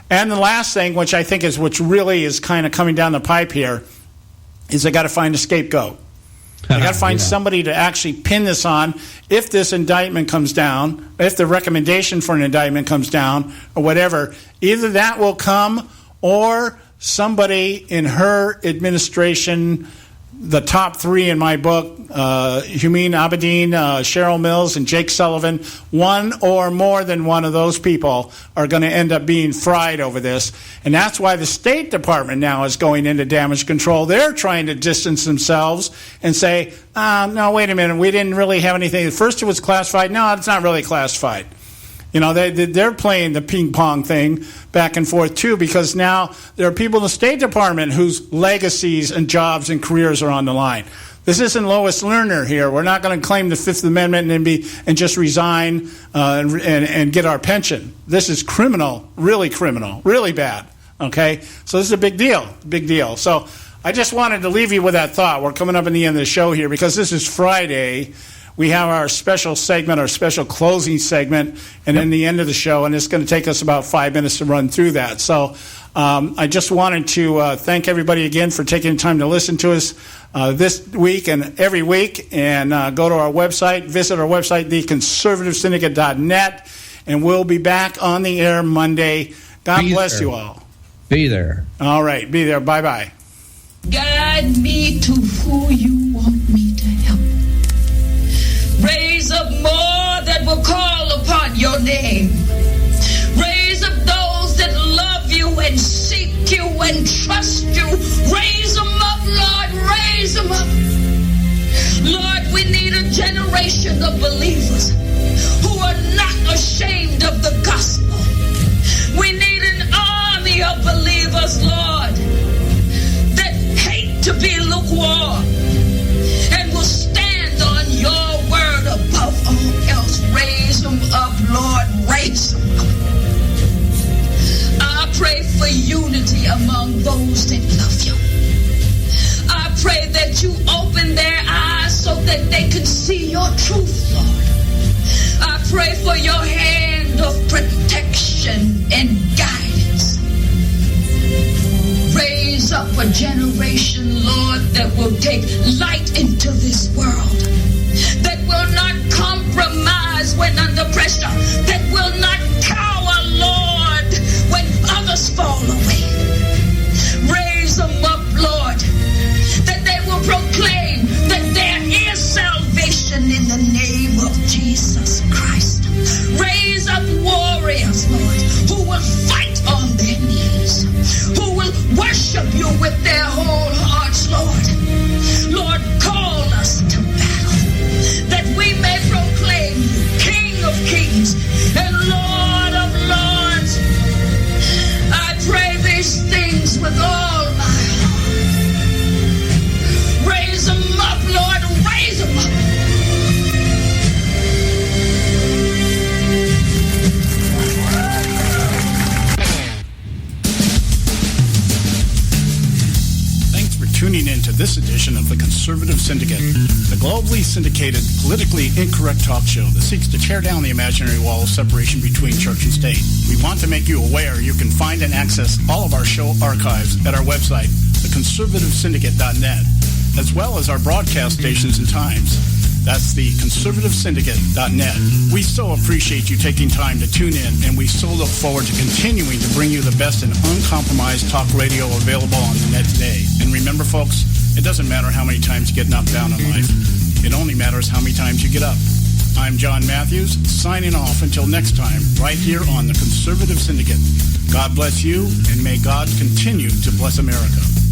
And the last thing, which I think is what really is kind of coming down the pipe here, is they got to find a scapegoat. They got to find somebody to actually pin this on. If this indictment comes down, if the recommendation for an indictment comes down, or whatever, either that will come, or somebody in her administration, the top three in my book, Humeen Abedin, Cheryl Mills, and Jake Sullivan, one or more than one of those people are going to end up being fried over this. And that's why the State Department now is going into damage control. They're trying to distance themselves and say, no, wait a minute, we didn't really have anything. At first it was classified. No, it's not really classified. You know, they're playing the ping pong thing back and forth, too, because now there are people in the State Department whose legacies and jobs and careers are on the line. This isn't Lois Lerner here. We're not going to claim the Fifth Amendment and just resign and get our pension. This is criminal, really bad. Okay? So this is a big deal. So I just wanted to leave you with that thought. We're coming up in the end of the show here because this is Friday. We have our special segment, our special closing segment, and then the end of the show, and it's going to take us about 5 minutes to run through that. So I just wanted to thank everybody again for taking the time to listen to us this week and every week, and go to our website, visit our website, theconservativesyndicate.net, and we'll be back on the air Monday. God bless you all. Be there. All right, be there. Bye-bye. Guide me to who you want me to help. Raise up more that will call upon your name. Raise up those that love you and seek you and trust you. Raise them up, Lord. Raise them up. Lord, we need a generation of believers who are not ashamed of the gospel. We need an army of believers, Lord, that hate to be lukewarm and will stand on your word above all else. Raise them up, Lord. Raise them up. I pray for unity among those that love you. I pray that you open their eyes so that they can see your truth, Lord. I pray for your hand of protection and guidance. Raise up a generation, Lord, that will take light into this world, that will not compromise when under pressure, that will not cower, Lord, when others fall away. Raise them up, Lord, that they will proclaim that there is salvation in the name of Jesus Christ. Raise up warriors, Lord, who will fight on their knees, who will worship you with their whole hearts, Lord. Lord, call us to battle, that we may proclaim you King of kings and Lord of lords. I pray tuning in to this edition of the Conservative Syndicate, the globally syndicated, politically incorrect talk show that seeks to tear down the imaginary wall of separation between church and state. We want to make you aware you can find and access all of our show archives at our website, theconservativesyndicate.net, as well as our broadcast stations and times. That's the conservativesyndicate.net. We so appreciate you taking time to tune in, and we so look forward to continuing to bring you the best and uncompromised talk radio available on the net today. And remember, folks, it doesn't matter how many times you get knocked down in life. It only matters how many times you get up. I'm John Matthews, signing off until next time, right here on the Conservative Syndicate. God bless you, and may God continue to bless America.